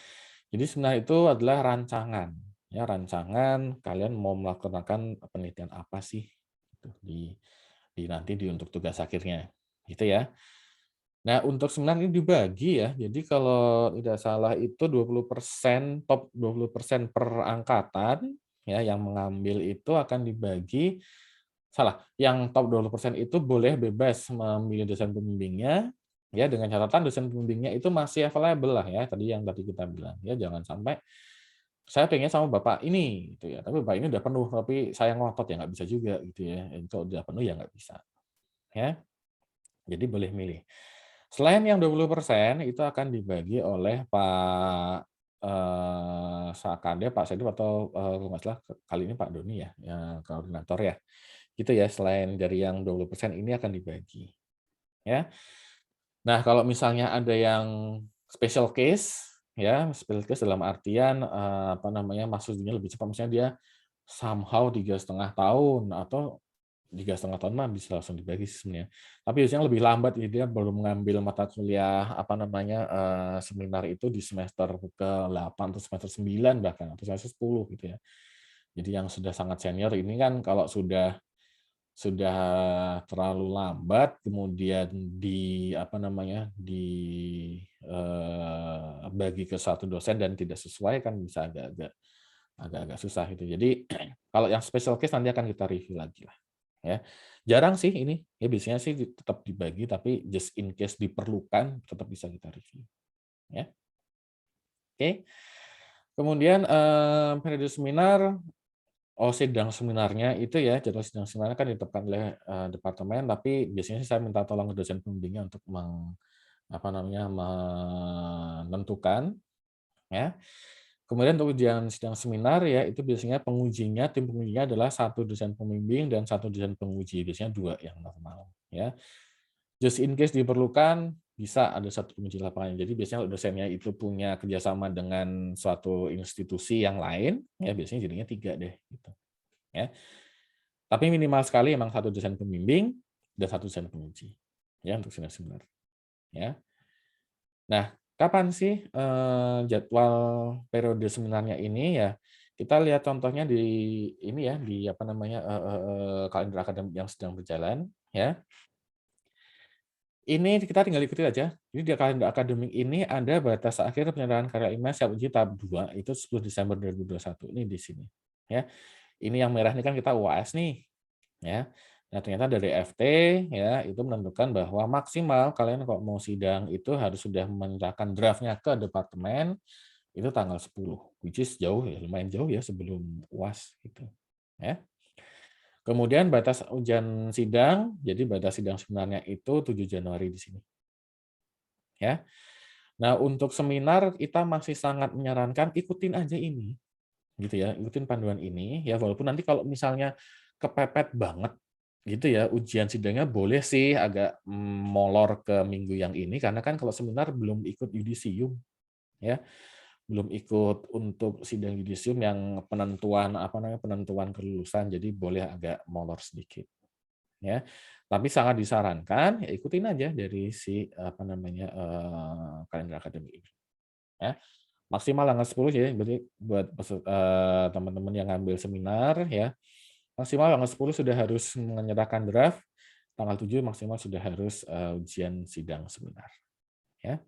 Jadi sebenarnya itu adalah rancangan ya, rancangan kalian mau melaksanakan penelitian apa sih gitu, di nanti untuk tugas akhirnya gitu ya. Nah, untuk seminar ini dibagi ya. Jadi kalau tidak salah itu 20%, top 20% per angkatan ya yang mengambil itu akan dibagi salah, yang top 20% itu boleh bebas memilih dosen pembimbingnya ya dengan catatan dosen pembimbingnya itu masih available lah ya, tadi kita bilang ya, jangan sampai saya pengen sama bapak ini gitu ya, tapi bapak ini udah penuh tapi saya ngotot ya nggak bisa juga gitu ya. Kalau udah penuh ya nggak bisa ya. Jadi boleh milih. Selain yang 20% itu akan dibagi oleh Pak, Sakade, Pak Sedip atau, kalau nggak salah kali ini Pak Doni ya, koordinator ya. Gitu ya, selain dari yang 20% ini akan dibagi, ya. Nah, kalau misalnya ada yang special case, ya, special case dalam artian, apa namanya, maksudnya lebih cepat, misalnya dia somehow 3,5 tahun atau 3,5 tahun mah bisa langsung dibagi sih sebenarnya. Tapi biasanya lebih lambat, jadi dia baru mengambil mata kuliah, apa namanya, seminar itu di semester ke-8 atau semester 9 bahkan, atau semester 10 gitu ya. Jadi yang sudah sangat senior ini kan kalau sudah terlalu lambat, kemudian apa namanya, bagi ke satu dosen dan tidak sesuai kan bisa agak-agak susah gitu. Jadi kalau yang special case nanti akan kita review lagi lah, ya. Jarang sih ini, ya biasanya sih tetap dibagi, tapi just in case diperlukan tetap bisa kita review, ya. Oke. Kemudian, periode seminar. Oh, sidang seminarnya itu ya, jadwal sidang seminarnya kan ditetapkan oleh, departemen, tapi biasanya sih saya minta tolong ke dosen pembimbingnya untuk apa namanya, menentukan, ya. Kemudian untuk ujian sidang seminar ya, itu biasanya tim pengujinya adalah satu dosen pembimbing dan satu dosen penguji, biasanya 2 yang normal, ya. Just in case diperlukan, bisa ada satu penguji lapangan. Jadi biasanya kalau dosennya itu punya kerjasama dengan suatu institusi yang lain, ya biasanya jadinya 3 deh, gitu, ya. Tapi minimal sekali memang satu dosen pembimbing dan satu dosen penguji, ya untuk sidang seminar, ya. Nah, kapan sih, jadwal periode seminarnya ini ya, kita lihat contohnya di ini ya, di apa namanya, kalender akademik yang sedang berjalan, ya. Ini kita tinggal ikuti aja. Jadi di kalender akademik ini ada batas akhir penyerahan karya ilmiah siap uji tahap 2 itu 10 Desember 2021, ini di sini, ya. Ini yang merah ini kan kita UAS nih, ya. Nah, ternyata dari FT ya, itu menentukan bahwa maksimal kalian kalau mau sidang itu harus sudah menyerahkan draft-nya ke departemen itu tanggal 10, which is jauh ya, lumayan jauh ya sebelum UAS gitu, ya. Kemudian batas ujian sidang, jadi batas sidang sebenarnya itu 7 Januari di sini, ya. Nah, untuk seminar kita masih sangat menyarankan ikutin aja ini, gitu ya, ikutin panduan ini ya, walaupun nanti kalau misalnya kepepet banget gitu ya, ujian sidangnya boleh sih agak, molor ke minggu yang ini, karena kan kalau seminar belum ikut yudisium ya, belum ikut untuk sidang yudisium yang penentuan, apa namanya, penentuan kelulusan, jadi boleh agak molor sedikit, ya. Tapi sangat disarankan, ya ikutin aja dari si, apa namanya, kalender akademik ini, ya. Maksimal tanggal 10 ya, berarti buat teman-teman yang ngambil seminar ya, maksimal tanggal 10 sudah harus menyerahkan draft, tanggal 7 maksimal sudah harus, ujian sidang seminar, ya.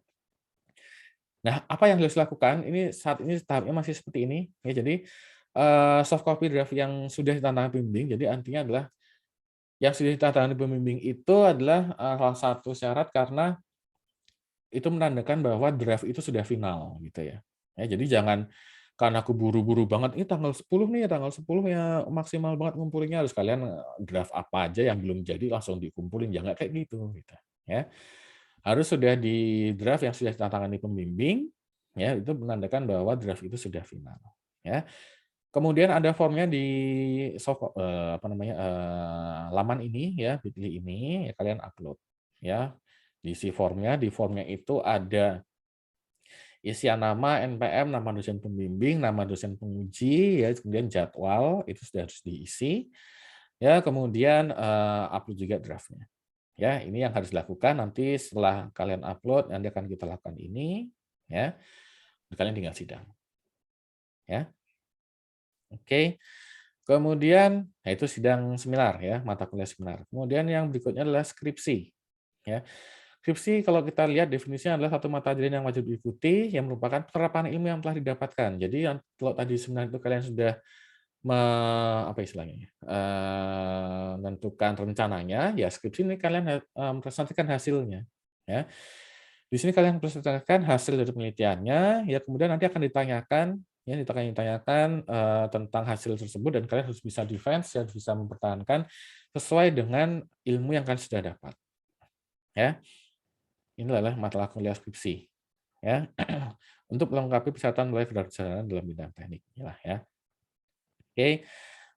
Nah, apa yang harus dilakukan, ini saat ini tahapnya masih seperti ini, ya jadi, soft copy draft yang sudah ditandatangani pembimbing, jadi artinya adalah yang sudah ditandatangani pembimbing itu adalah, salah satu syarat karena itu menandakan bahwa draft itu sudah final, gitu ya. Ya, jadi jangan karena aku buru-buru banget, "Ini tanggal 10 nih, tanggal 10 ya maksimal banget ngumpulinnya," harus kalian, draft apa aja yang belum jadi langsung dikumpulin, jangan kayak gitu, ya. Harus sudah di draft yang sudah ditandatangani pembimbing, ya, itu menandakan bahwa draft itu sudah final, ya. Kemudian ada formnya di apa namanya, laman ini ya, Bitly ini, ya kalian upload, ya. Diisi formnya, di formnya itu ada isian nama, NPM, nama dosen pembimbing, nama dosen penguji, ya, kemudian jadwal, itu sudah harus diisi. Ya, kemudian, upload juga draft-nya. Ya, ini yang harus dilakukan nanti setelah kalian upload, nanti akan kita lakukan ini, ya. Kalian tinggal sidang, ya. Oke. Kemudian, nah itu sidang seminar ya, mata kuliah seminar. Kemudian yang berikutnya adalah skripsi. Ya. Skripsi kalau kita lihat definisinya adalah satu mata pelajaran yang wajib diikuti yang merupakan penerapan ilmu yang telah didapatkan. Jadi kalau tadi seminar itu kalian sudah apa istilahnya ya, menentukan rencananya, ya skripsi ini kalian mempresentasikan hasilnya. Ya. Di sini kalian presentasikan hasil dari penelitiannya, ya kemudian nanti akan ditanyakan, ya ditanyakan tentang hasil tersebut dan kalian harus bisa defense, ya bisa mempertahankan sesuai dengan ilmu yang kalian sudah dapat. Ya, ini adalah mata kuliah skripsi. Ya, untuk melengkapi persyaratan mulai kedarjatan dalam bidang teknik. Inilah ya. Oke,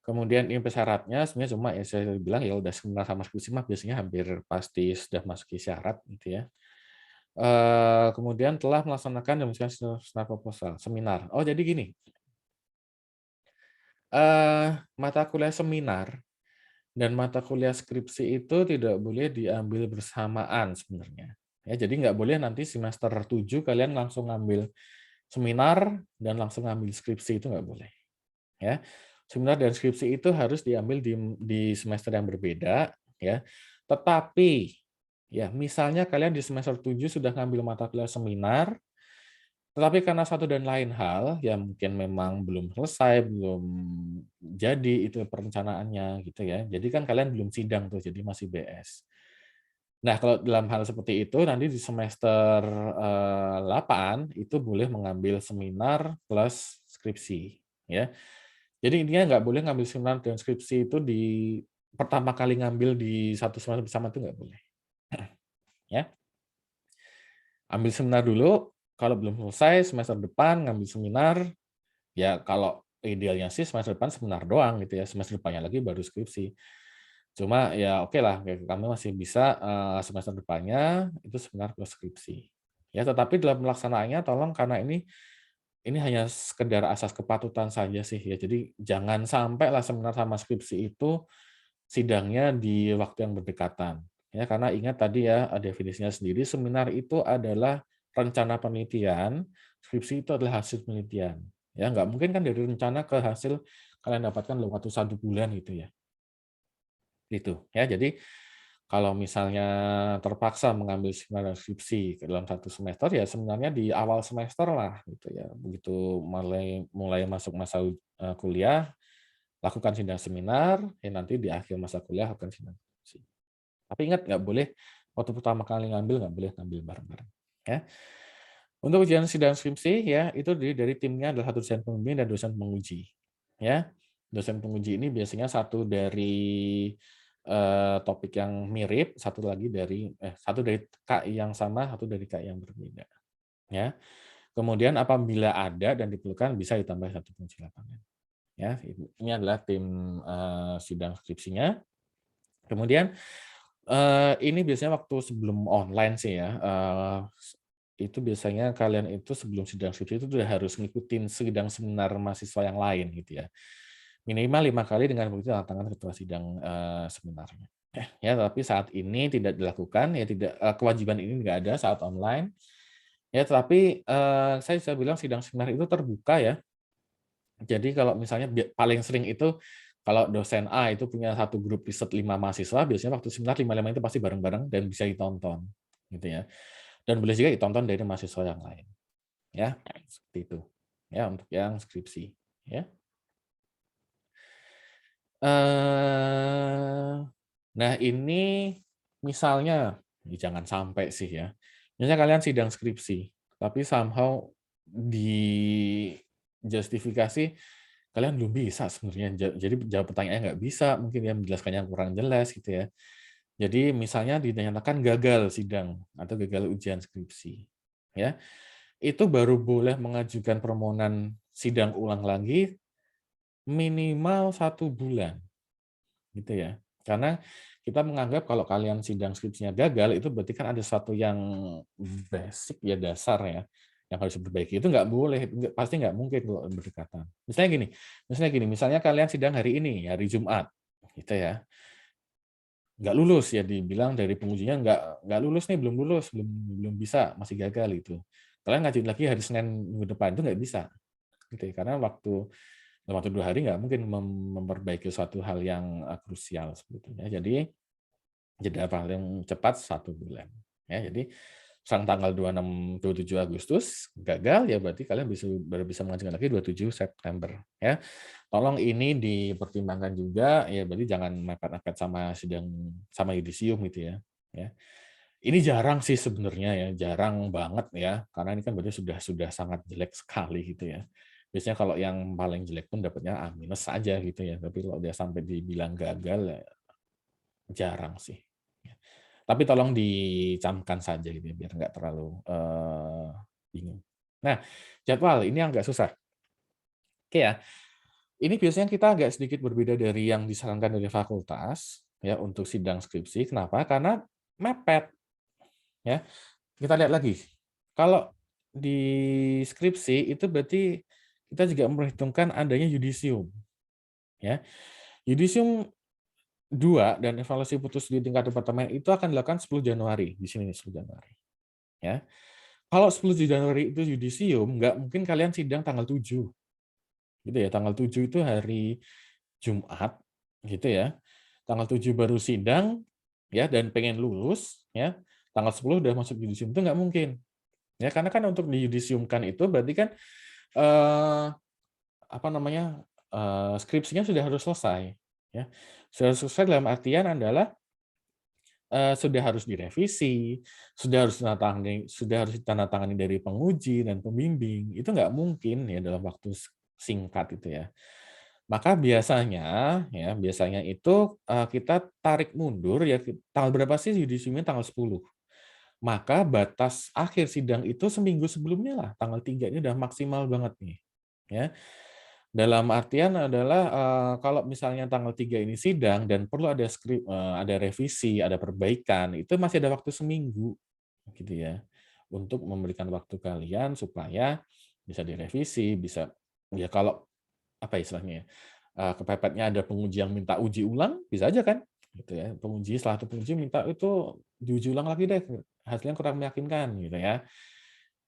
kemudian ini persyaratnya sebenarnya cuma ya saya bilang ya udah seminar sama skripsi mah biasanya hampir pasti sudah masuki syarat gitu ya. Kemudian telah melaksanakan dan menyelesaikan seminar proposal, seminar. Oh jadi gini, mata kuliah seminar dan mata kuliah skripsi itu tidak boleh diambil bersamaan sebenarnya. Ya, jadi nggak boleh nanti semester 7 kalian langsung ngambil seminar dan langsung ngambil skripsi, itu nggak boleh. Ya, seminar dan skripsi itu harus diambil di semester yang berbeda, ya. Tetapi, ya misalnya kalian di semester 7 sudah ngambil mata kuliah seminar, tetapi karena satu dan lain hal, ya mungkin memang belum selesai, belum jadi itu perencanaannya gitu ya. Jadi kan kalian belum sidang tuh, jadi masih BS. Nah, kalau dalam hal seperti itu nanti di semester 8 itu boleh mengambil seminar plus skripsi, ya. Jadi intinya nggak boleh ngambil seminar dan skripsi itu di pertama kali ngambil di satu semester bersama itu nggak boleh, ya. Ambil seminar dulu, kalau belum selesai semester depan ngambil seminar, ya kalau idealnya sih semester depan seminar doang gitu ya, semester depannya lagi baru skripsi. Cuma ya oke lah, kami masih bisa semester depannya itu seminar plus skripsi. Ya, tetapi dalam pelaksanaannya tolong karena ini hanya sekedar asas kepatutan saja sih ya. Jadi jangan sampai lah seminar sama skripsi itu sidangnya di waktu yang berdekatan. Ya, karena ingat tadi ya definisinya sendiri seminar itu adalah rencana penelitian, skripsi itu adalah hasil penelitian. Ya, nggak mungkin kan dari rencana ke hasil kalian dapatkan dalam waktu 1 bulan gitu ya. Itu ya. Jadi kalau misalnya terpaksa mengambil seminar dan skripsi ke dalam 1 semester, ya sebenarnya di awal semester lah gitu ya. Begitu mulai mulai masuk masa kuliah, lakukan sidang seminar, ya nanti di akhir masa kuliah lakukan sidang skripsi. Tapi ingat nggak boleh waktu pertama kali nggak boleh ngambil bareng-bareng. Ya. Untuk ujian sidang skripsi ya itu dari timnya adalah satu dosen pembimbing dan dosen penguji. Ya. Dosen penguji ini biasanya satu dari topik yang mirip, satu dari KI yang sama, satu dari KI yang berbeda. Ya. Kemudian apabila ada dan diperlukan bisa ditambah satu penguji lapangan. Ya, ini adalah tim sidang skripsinya. Kemudian ini biasanya waktu sebelum online sih ya, itu biasanya kalian itu sebelum sidang skripsi itu sudah harus ngikutin sidang seminar mahasiswa yang lain gitu ya. Minimal 5 kali dengan begitu tanda tangan ketua sidang seminarnya. Ya, tapi saat ini tidak dilakukan, ya tidak kewajiban ini nggak ada saat online. Ya, tetapi saya bisa bilang sidang seminar itu terbuka ya. Jadi kalau misalnya paling sering itu kalau dosen A itu punya satu grup riset 5 mahasiswa, biasanya waktu seminar 5-5 itu pasti bareng-bareng dan bisa ditonton, gitu ya. Dan boleh juga ditonton dari mahasiswa yang lain, ya seperti itu, ya untuk yang skripsi, ya. Nah ini misalnya, jangan sampai sih ya, misalnya kalian sidang skripsi, tapi somehow di justifikasi kalian belum bisa sebenarnya, jadi jawab pertanyaannya nggak bisa, mungkin ya menjelaskannya kurang jelas gitu ya. Jadi misalnya dinyatakan gagal sidang atau gagal ujian skripsi, ya itu baru boleh mengajukan permohonan sidang ulang lagi minimal 1 bulan, gitu ya. Karena kita menganggap kalau kalian sidang skripsinya gagal, itu berarti kan ada sesuatu yang basic ya, dasar ya, yang harus diperbaiki. Itu nggak boleh, pasti nggak mungkin kalau berdekatan. Misalnya kalian sidang hari ini, hari Jumat, gitu ya. Nggak lulus ya, dibilang dari pengujinya nggak lulus nih, belum lulus, belum bisa, masih gagal itu. Kalian ngajuin lagi hari Senin minggu depan, itu nggak bisa. Gitu ya, karena dalam waktu 2 hari nggak mungkin memperbaiki suatu hal yang krusial sebetulnya. Jadi jeda paling cepat 1 bulan. Ya, jadi tanggal 26, 27 Agustus gagal, ya berarti kalian baru bisa mengajukan lagi 27 September. Ya, tolong ini dipertimbangkan juga, ya berarti jangan mepet-mepet sama yudisium gitu ya. Ya. Ini jarang sih sebenarnya ya, jarang banget ya, karena ini kan berarti sudah sangat jelek sekali gitu ya. Biasanya kalau yang paling jelek pun dapatnya A- aja gitu ya, tapi kalau dia sampai dibilang gagal ya jarang sih. Ya. Tapi tolong dicamkan saja gitu ya, biar nggak terlalu bingung. Nah, jadwal ini agak susah. Oke ya, ini biasanya kita agak sedikit berbeda dari yang disarankan dari fakultas ya untuk sidang skripsi. Kenapa? Karena mepet ya. Kita lihat lagi. Kalau di skripsi itu berarti kita juga memperhitungkan adanya yudisium ya. Yudisium 2 dan evaluasi putus di tingkat departemen itu akan dilakukan 10 Januari. Di sini nih 10 Januari. Ya. Kalau 10 Januari itu yudisium, nggak mungkin kalian sidang tanggal 7. Gitu ya. Tanggal 7 itu hari Jumat, gitu ya. Tanggal 7 baru sidang, ya, dan pengen lulus, ya. Tanggal 10 udah masuk yudisium, itu nggak mungkin. Ya, karena kan untuk diyudisiumkan itu berarti kan eh, apa namanya skripsinya sudah harus selesai. Ya. Sudah harus selesai dalam artian adalah sudah harus direvisi, sudah harus ditandatangani dari penguji dan pembimbing. Itu nggak mungkin ya dalam waktu singkat itu ya. Maka biasanya itu kita tarik mundur ya tanggal berapa sih yudisiumnya tanggal 10. Maka batas akhir sidang itu seminggu sebelumnya lah, tanggal 3 ini udah maksimal banget nih. Ya. Dalam artian adalah kalau misalnya tanggal 3 ini sidang dan perlu ada revisi, ada perbaikan, itu masih ada waktu seminggu gitu ya. Untuk memberikan waktu kalian supaya bisa direvisi, bisa ya kalau apa istilahnya ya, kepepetnya ada penguji yang minta uji ulang, bisa aja kan, gitu ya. Setelah itu penguji minta itu diuji ulang lagi deh, hasilnya kurang meyakinkan gitu ya.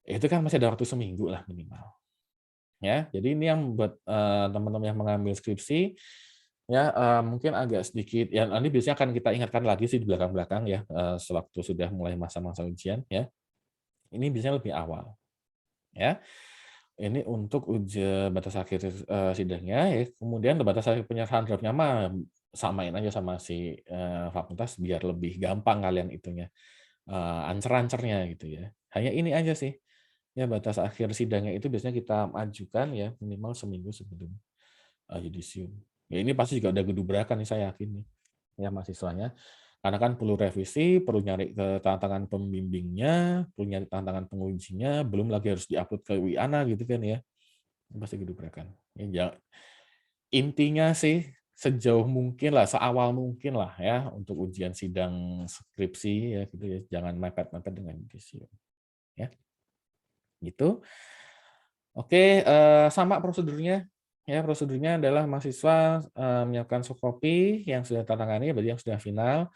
Itu kan masih ada waktu seminggu lah minimal. Ya, jadi ini yang buat teman-teman yang mengambil skripsi ya mungkin agak sedikit ya nanti biasanya akan kita ingatkan lagi sih di belakang-belakang ya sewaktu sudah mulai masa-masa ujian ya. Ini biasanya lebih awal ya. Ini untuk batas akhir sidangnya ya. Kemudian batas akhir penyerahan draftnya mah samain aja sama si fakultas biar lebih gampang kalian itunya ancer-ancernya gitu ya. Hanya ini aja sih. Ya batas akhir sidangnya itu biasanya kita ajukan ya minimal seminggu sebelum yudisium. Ya ini pasti juga udah gedubrakan nih saya yakin nih ya mahasiswanya. Karena kan perlu revisi, perlu nyari ke tantangan pembimbingnya, perlu nyari tantangan pengujinya, belum lagi harus diupload ke Wiana gitu kan ya. Pasti gedubrakan. Ya, intinya sih sejauh mungkin lah, seawal mungkin lah ya untuk ujian sidang skripsi ya gitu ya. Jangan mepet-mepet dengan yudisium. Ya, gitu. Oke, sama prosedurnya. Ya, prosedurnya adalah mahasiswa menyiapkan soft copy yang sudah tertangani, berarti yang sudah final,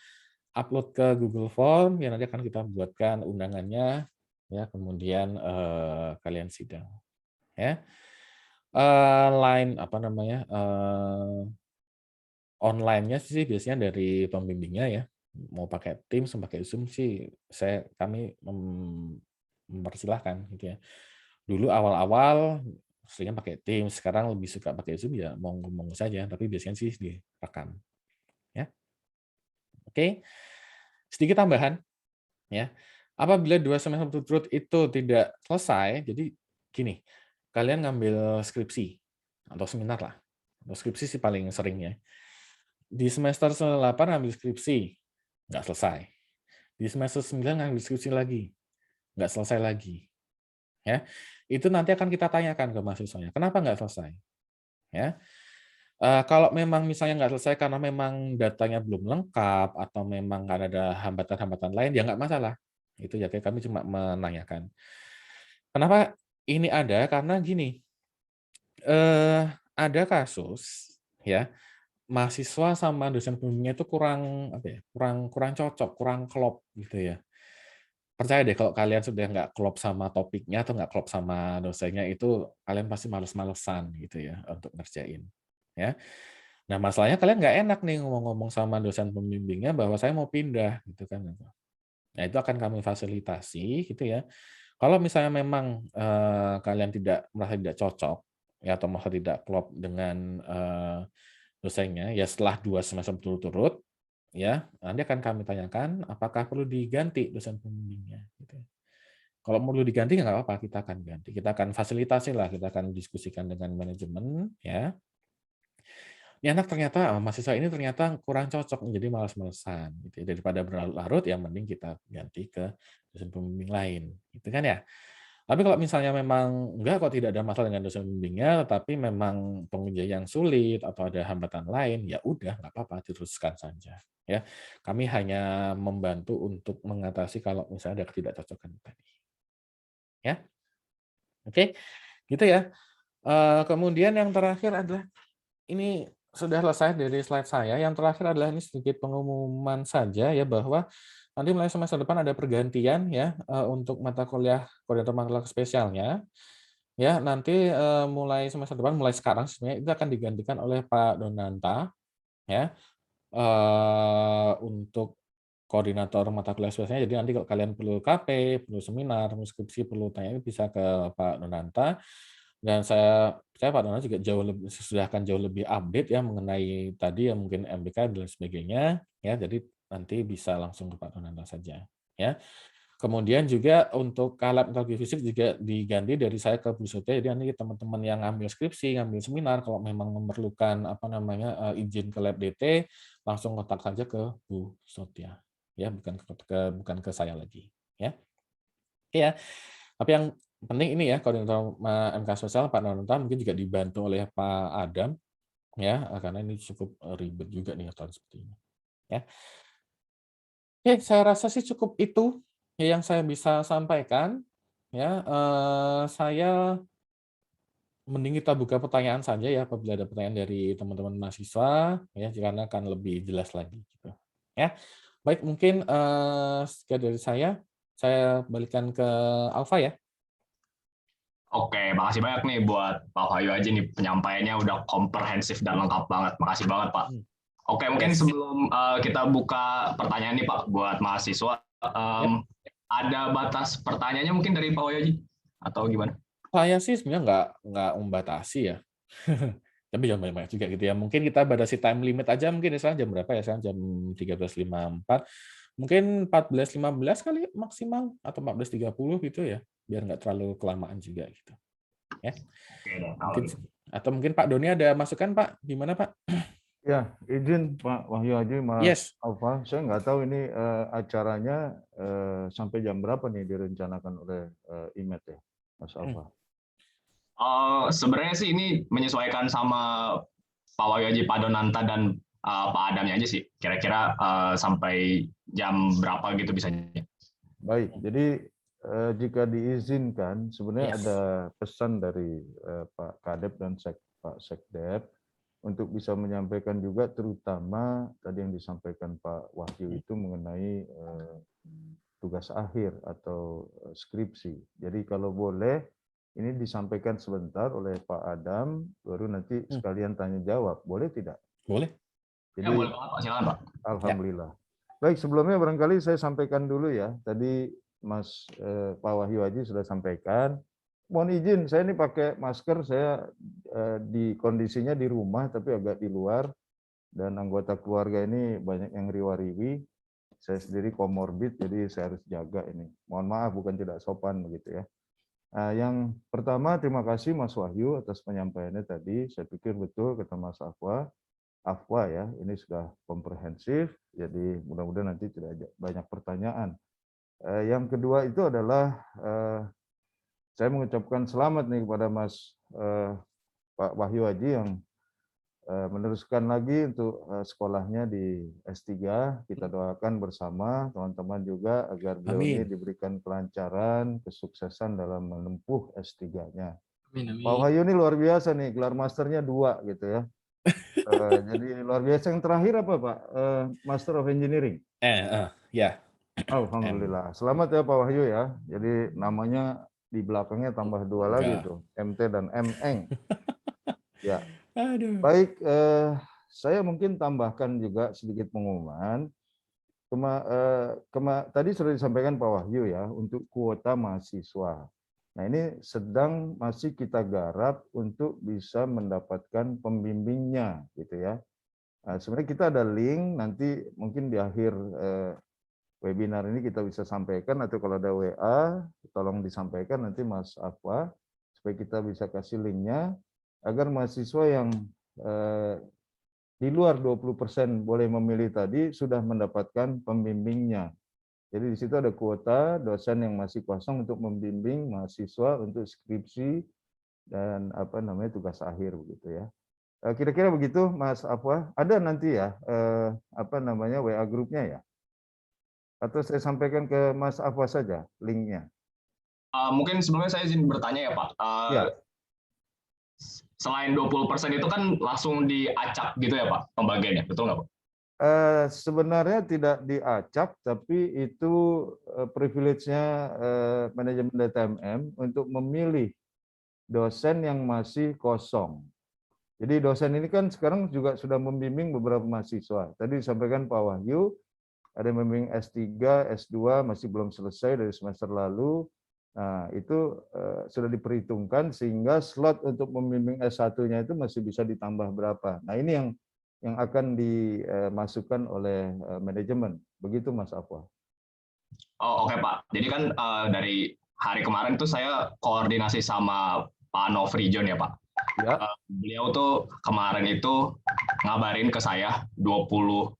upload ke Google Form, yang nanti akan kita buatkan undangannya, ya, kemudian kalian sidang. Ya, apa namanya, online-nya sih biasanya dari pembimbingnya ya. Mau pakai Teams, pakai Zoom sih, kami mempersilahkan gitu ya. Dulu awal-awal seringnya pakai Teams, sekarang lebih suka pakai Zoom ya monggo-monggo saja, tapi biasanya sih direkam. Ya. Oke. Sedikit tambahan ya. Apabila 2 semester berturut-turut itu tidak selesai, jadi gini, kalian ngambil skripsi atau seminar lah. Atau skripsi sih paling sering ya. Di semester 8 ngambil skripsi, nggak selesai. Di semester 9 ngambil skripsi lagi, nggak selesai lagi. Ya, itu nanti akan kita tanyakan ke mahasiswanya, kenapa nggak selesai? Ya, kalau memang misalnya nggak selesai karena memang datanya belum lengkap atau memang nggak ada hambatan-hambatan lain, ya nggak masalah. Itu ya kami cuma menanyakan. Kenapa ini ada? Karena gini, ada kasus ya mahasiswa sama dosen pembimbingnya itu kurang apa ya, kurang kurang cocok, kurang klop gitu ya. Percaya deh kalau kalian sudah nggak klop sama topiknya atau nggak klop sama dosennya itu kalian pasti males-malesan gitu ya untuk ngerjain, ya. Nah, masalahnya kalian nggak enak nih ngomong-ngomong sama dosen pembimbingnya bahwa saya mau pindah gitu kan. Nah, itu akan kami fasilitasi gitu ya. Kalau misalnya memang, kalian merasa tidak cocok ya atau merasa tidak klop dengan, dosennya, ya setelah 2 semester berturut-turut ya, nanti akan kami tanyakan apakah perlu diganti dosen pembimbingnya gitu. Kalau perlu diganti ya nggak apa-apa, kita akan ganti. Kita akan fasilitasi lah, kita akan diskusikan dengan manajemen ya. Ini anak ternyata, mahasiswa ini ternyata kurang cocok, jadi malas-malesan gitu ya. Daripada berlarut-larut ya mending kita ganti ke dosen pembimbing lain, gitu kan ya. Tapi kalau misalnya memang enggak kok tidak ada masalah dengan dosen pembimbingnya, tetapi memang pengujian yang sulit atau ada hambatan lain, ya udah nggak apa-apa diteruskan saja ya. Kami hanya membantu untuk mengatasi kalau misalnya ada ketidakcocokan tadi, ya. Oke, gitu ya. Kemudian yang terakhir adalah ini sudah selesai dari slide saya, yang terakhir adalah ini sedikit pengumuman saja ya bahwa nanti mulai semester depan ada pergantian ya, untuk mata kuliah koordinator mata kuliah spesialnya, ya nanti, mulai semester depan, mulai sekarang sebenarnya itu akan digantikan oleh Pak Donanta ya, untuk koordinator mata kuliah spesialnya. Jadi nanti kalau kalian perlu KP, perlu seminar, perlu skripsi, perlu tanya bisa ke Pak Donanta. Dan saya percaya Pak Donald juga sudah akan jauh lebih update ya mengenai tadi ya mungkin MBK dan sebagainya ya. Jadi nanti bisa langsung ke Pak Donald saja ya. Kemudian juga untuk kalab teknologi fisik juga diganti dari saya ke Bu Sotia. Jadi nanti teman-teman yang ngambil skripsi, ngambil seminar kalau memang memerlukan apa namanya izin ke lab DT langsung kontak saja ke Bu Sotia ya, bukan ke saya lagi ya. Oke ya. Tapi yang penting ini ya, koordinator MK sosial Pak Nonton mungkin juga dibantu oleh Pak Adam ya, karena ini cukup ribet juga nih aturan seperti ini, ya. Oke, saya rasa sih cukup itu ya yang saya bisa sampaikan ya, saya mending kita buka pertanyaan saja ya apabila ada pertanyaan dari teman-teman mahasiswa ya, karena akan lebih jelas lagi gitu, ya. Baik mungkin, sekian dari saya balikan ke Alfa ya. Oke, makasih banyak nih buat Pak Wahyu Aji nih penyampaiannya udah komprehensif dan lengkap banget. Makasih banget Pak. Hmm, Oke, mungkin yes, sebelum kita buka pertanyaan nih Pak buat mahasiswa, yap. ada batas pertanyaannya mungkin dari Pak Wahyu Aji atau gimana? Saya sih sebenarnya nggak membatasi ya. Tapi jangan banyak-banyak juga gitu ya. Mungkin kita batasi time limit aja mungkin ya, sekarang jam berapa ya? Sekarang jam 13.54. Mungkin 14.15 kali maksimal atau 14.30 gitu ya, biar nggak terlalu kelamaan juga gitu, ya. Oke deh, kalau Mungkin gitu. atau mungkin Pak Doni ada masukan Pak? Gimana Pak? Ya, izin Pak Wahyu Haji, Mas Yes. Alfa. Saya nggak tahu ini acaranya sampai jam berapa nih direncanakan oleh IMET ya, Mas Hmm. Alfa. Sebenarnya sih ini menyesuaikan sama Pak Wahyu Aji, Pak Donanta, dan Pak Adamnya aja sih. Kira-kira sampai jam berapa gitu bisanya. Baik, jadi jika diizinkan, sebenarnya Yes. ada pesan dari Pak Kadep dan Pak Sekdep untuk bisa menyampaikan juga, terutama tadi yang disampaikan Pak Wahyu itu mengenai tugas akhir atau skripsi. Jadi kalau boleh, ini disampaikan sebentar oleh Pak Adam, baru nanti Hmm. sekalian tanya jawab. Boleh tidak? Boleh. Ya, Jadi, boleh banget Pak, silakan Pak. Ya. alhamdulillah. Baik, sebelumnya barangkali saya sampaikan dulu ya. Tadi Pak Wahyu Haji sudah sampaikan. Mohon izin, saya ini pakai masker, saya di kondisinya di rumah tapi agak di luar, dan anggota keluarga ini banyak yang riwa-riwi. Saya sendiri komorbid, jadi saya harus jaga ini. Mohon maaf, bukan tidak sopan begitu ya. Yang pertama, terima kasih Mas Wahyu atas penyampaiannya tadi. Saya pikir betul kata Mas Afwa ya, ini sudah komprehensif, jadi mudah-mudahan nanti tidak banyak pertanyaan. Yang kedua itu adalah saya mengucapkan selamat nih kepada Pak Wahyu Haji yang meneruskan lagi untuk sekolahnya di S3. Kita doakan bersama teman-teman juga agar beliau ini Amin. diberikan kelancaran, kesuksesan dalam menempuh S3-nya. Amin, Pak Wahyu ini luar biasa nih, gelar masternya 2 gitu ya. Jadi luar biasa. Yang terakhir apa Pak? Master of Engineering. Ya. Alhamdulillah. Selamat ya Pak Wahyu ya. Jadi namanya di belakangnya tambah 2 lagi Enggak. tuh, MT dan MN. Ya. Aduh. Baik, saya mungkin tambahkan juga sedikit pengumuman. Tadi sudah disampaikan Pak Wahyu ya, untuk kuota mahasiswa. Nah, ini sedang masih kita garap untuk bisa mendapatkan pembimbingnya, gitu ya. Nah, sebenarnya kita ada link, nanti mungkin di akhir webinar ini kita bisa sampaikan, atau kalau ada WA, tolong disampaikan nanti Mas Afwa, supaya kita bisa kasih linknya, agar mahasiswa yang di luar 20% boleh memilih tadi sudah mendapatkan pembimbingnya. Jadi di situ ada kuota dosen yang masih kosong untuk membimbing mahasiswa untuk skripsi dan tugas akhir begitu ya. Kira-kira begitu Mas Afwa. Ada nanti ya WA grupnya ya. Atau saya sampaikan ke Mas Afwa saja linknya. Mungkin sebelumnya saya izin bertanya ya Pak. Ya. Selain 20% itu kan langsung diacak gitu ya Pak pembagiannya, betul nggak Pak? Sebenarnya tidak diacak, tapi itu privilege-nya manajemen DTMM untuk memilih dosen yang masih kosong. Jadi dosen ini kan sekarang juga sudah membimbing beberapa mahasiswa. Tadi disampaikan Pak Wahyu, ada yang membimbing S3, S2 masih belum selesai dari semester lalu. Nah, itu sudah diperhitungkan sehingga slot untuk membimbing S1-nya itu masih bisa ditambah berapa. Nah, ini yang akan dimasukkan oleh manajemen. Begitu Mas Afwa. Oh, oke Pak. Jadi kan dari hari kemarin tuh saya koordinasi sama Pak Nofrijon ya Pak. Ya. Beliau tuh kemarin itu ngabarin ke saya 20%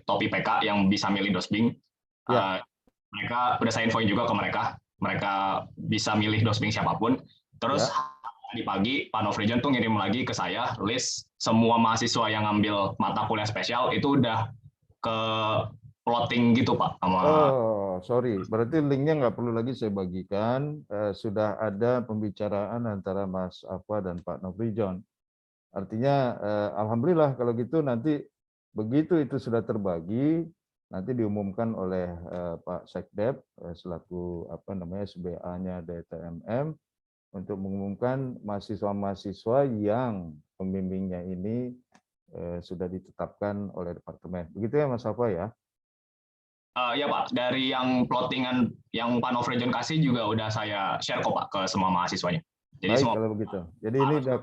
topi PK yang bisa milih dosbing. Ya. Mereka udah saya infoin juga ke mereka bisa milih dosbing siapapun. Terus tadi pagi Pak Nofrijon tuh ngirim lagi ke saya list semua mahasiswa yang ngambil mata kuliah spesial itu udah ke plotting gitu Pak. Oh, sorry. Berarti linknya nggak perlu lagi saya bagikan. Sudah ada pembicaraan antara Mas Afwa dan Pak Nofrijon. Artinya, alhamdulillah kalau gitu nanti begitu itu sudah terbagi, nanti diumumkan oleh Pak Sekdep selaku SBA-nya DTMM untuk mengumumkan mahasiswa-mahasiswa yang pembimbingnya ini sudah ditetapkan oleh departemen. Begitu ya Mas Afwa ya? Ya Pak, dari yang plottingan yang Pak Nofrijon kasih juga udah saya share kok Pak ke semua mahasiswanya. Jadi baik semua kalau begitu. Jadi ini udah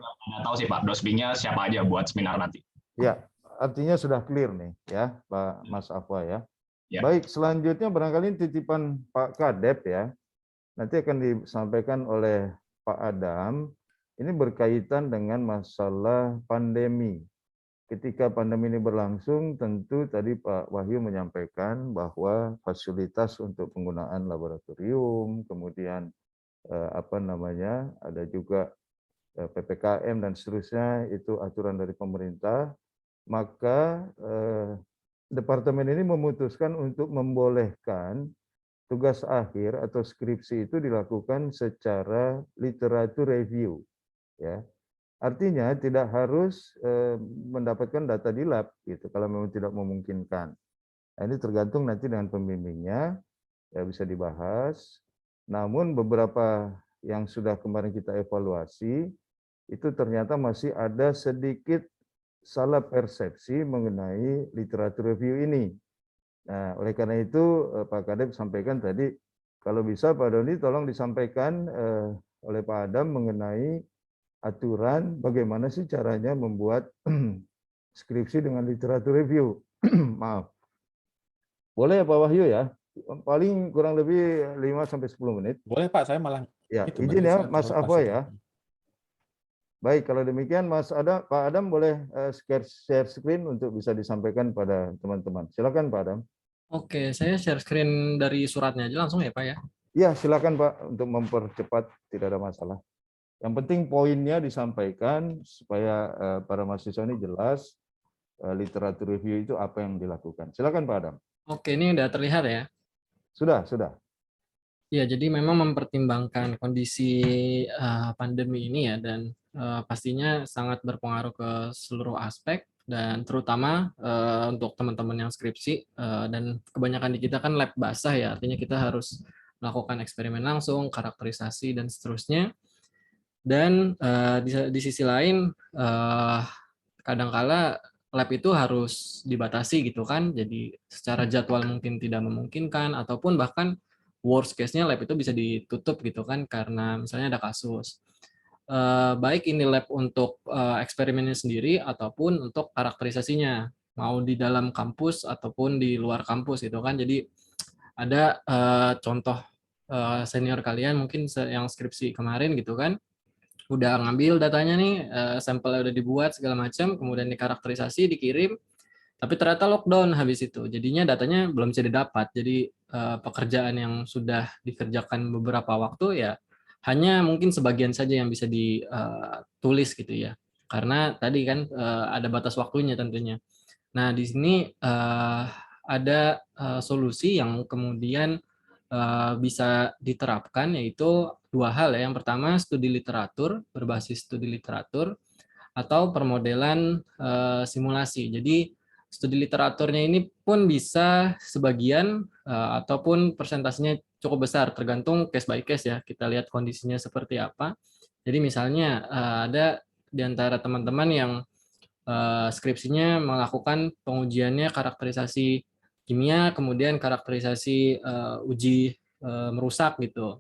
tahu sih Pak, dosbingnya siapa aja buat seminar nanti. Ya, artinya sudah clear nih ya Pak Mas Afwa ya. Ya. Baik, selanjutnya barangkali titipan Pak Kadep ya. Nanti akan disampaikan oleh Pak Adam. Ini berkaitan dengan masalah pandemi. Ketika pandemi ini berlangsung, tentu tadi Pak Wahyu menyampaikan bahwa fasilitas untuk penggunaan laboratorium, kemudian ada juga PPKM dan seterusnya, itu aturan dari pemerintah. Maka departemen ini memutuskan untuk membolehkan tugas akhir atau skripsi itu dilakukan secara literatur review, ya. Artinya tidak harus mendapatkan data di lab, gitu. Kalau memang tidak memungkinkan. Nah, ini tergantung nanti dengan pembimbingnya, ya bisa dibahas. Namun beberapa yang sudah kemarin kita evaluasi itu ternyata masih ada sedikit salah persepsi mengenai literatur review ini. Nah, oleh karena itu Pak Kadep sampaikan tadi, kalau bisa Pak Doni tolong disampaikan oleh Pak Adam mengenai aturan bagaimana sih caranya membuat skripsi dengan literatur review. Maaf. Boleh ya Pak Wahyu ya? Paling kurang lebih 5-10 menit. Boleh Pak, saya malah ya, izin ya Mas Afwa ya. Baik, kalau demikian Pak Adam boleh share screen untuk bisa disampaikan pada teman-teman. Silakan Pak Adam. Oke, saya share screen dari suratnya aja langsung ya Pak ya? Iya, silakan Pak, untuk mempercepat, tidak ada masalah. Yang penting poinnya disampaikan supaya para mahasiswa ini jelas literatur review itu apa yang dilakukan. Silakan Pak Adam. Oke, ini udah terlihat ya? Sudah. Ya, jadi memang mempertimbangkan kondisi pandemi ini ya, dan pastinya sangat berpengaruh ke seluruh aspek, dan terutama untuk teman-teman yang skripsi, dan kebanyakan di kita kan lab basah ya, artinya kita harus melakukan eksperimen langsung, karakterisasi, dan seterusnya. Dan di sisi lain, kadangkala lab itu harus dibatasi gitu kan, jadi secara jadwal mungkin tidak memungkinkan, ataupun bahkan worst case-nya lab itu bisa ditutup gitu kan, karena misalnya ada kasus. Baik ini lab untuk eksperimennya sendiri, ataupun untuk karakterisasinya, mau di dalam kampus ataupun di luar kampus gitu kan. Jadi ada contoh senior kalian mungkin yang skripsi kemarin gitu kan, udah ngambil datanya nih, sampelnya udah dibuat segala macam, kemudian dikarakterisasi, dikirim, tapi ternyata lockdown habis itu. Jadinya datanya belum bisa didapat. Jadi pekerjaan yang sudah dikerjakan beberapa waktu ya hanya mungkin sebagian saja yang bisa ditulis gitu ya. Karena tadi kan ada batas waktunya tentunya. Nah, di sini ada solusi yang kemudian bisa diterapkan, yaitu dua hal ya. Yang pertama studi literatur, berbasis studi literatur, atau permodelan simulasi. Jadi studi literaturnya ini pun bisa sebagian ataupun persentasenya cukup besar, tergantung case by case ya. Kita lihat kondisinya seperti apa. Jadi misalnya ada di antara teman-teman yang skripsinya melakukan pengujiannya karakterisasi kimia, kemudian karakterisasi uji merusak gitu.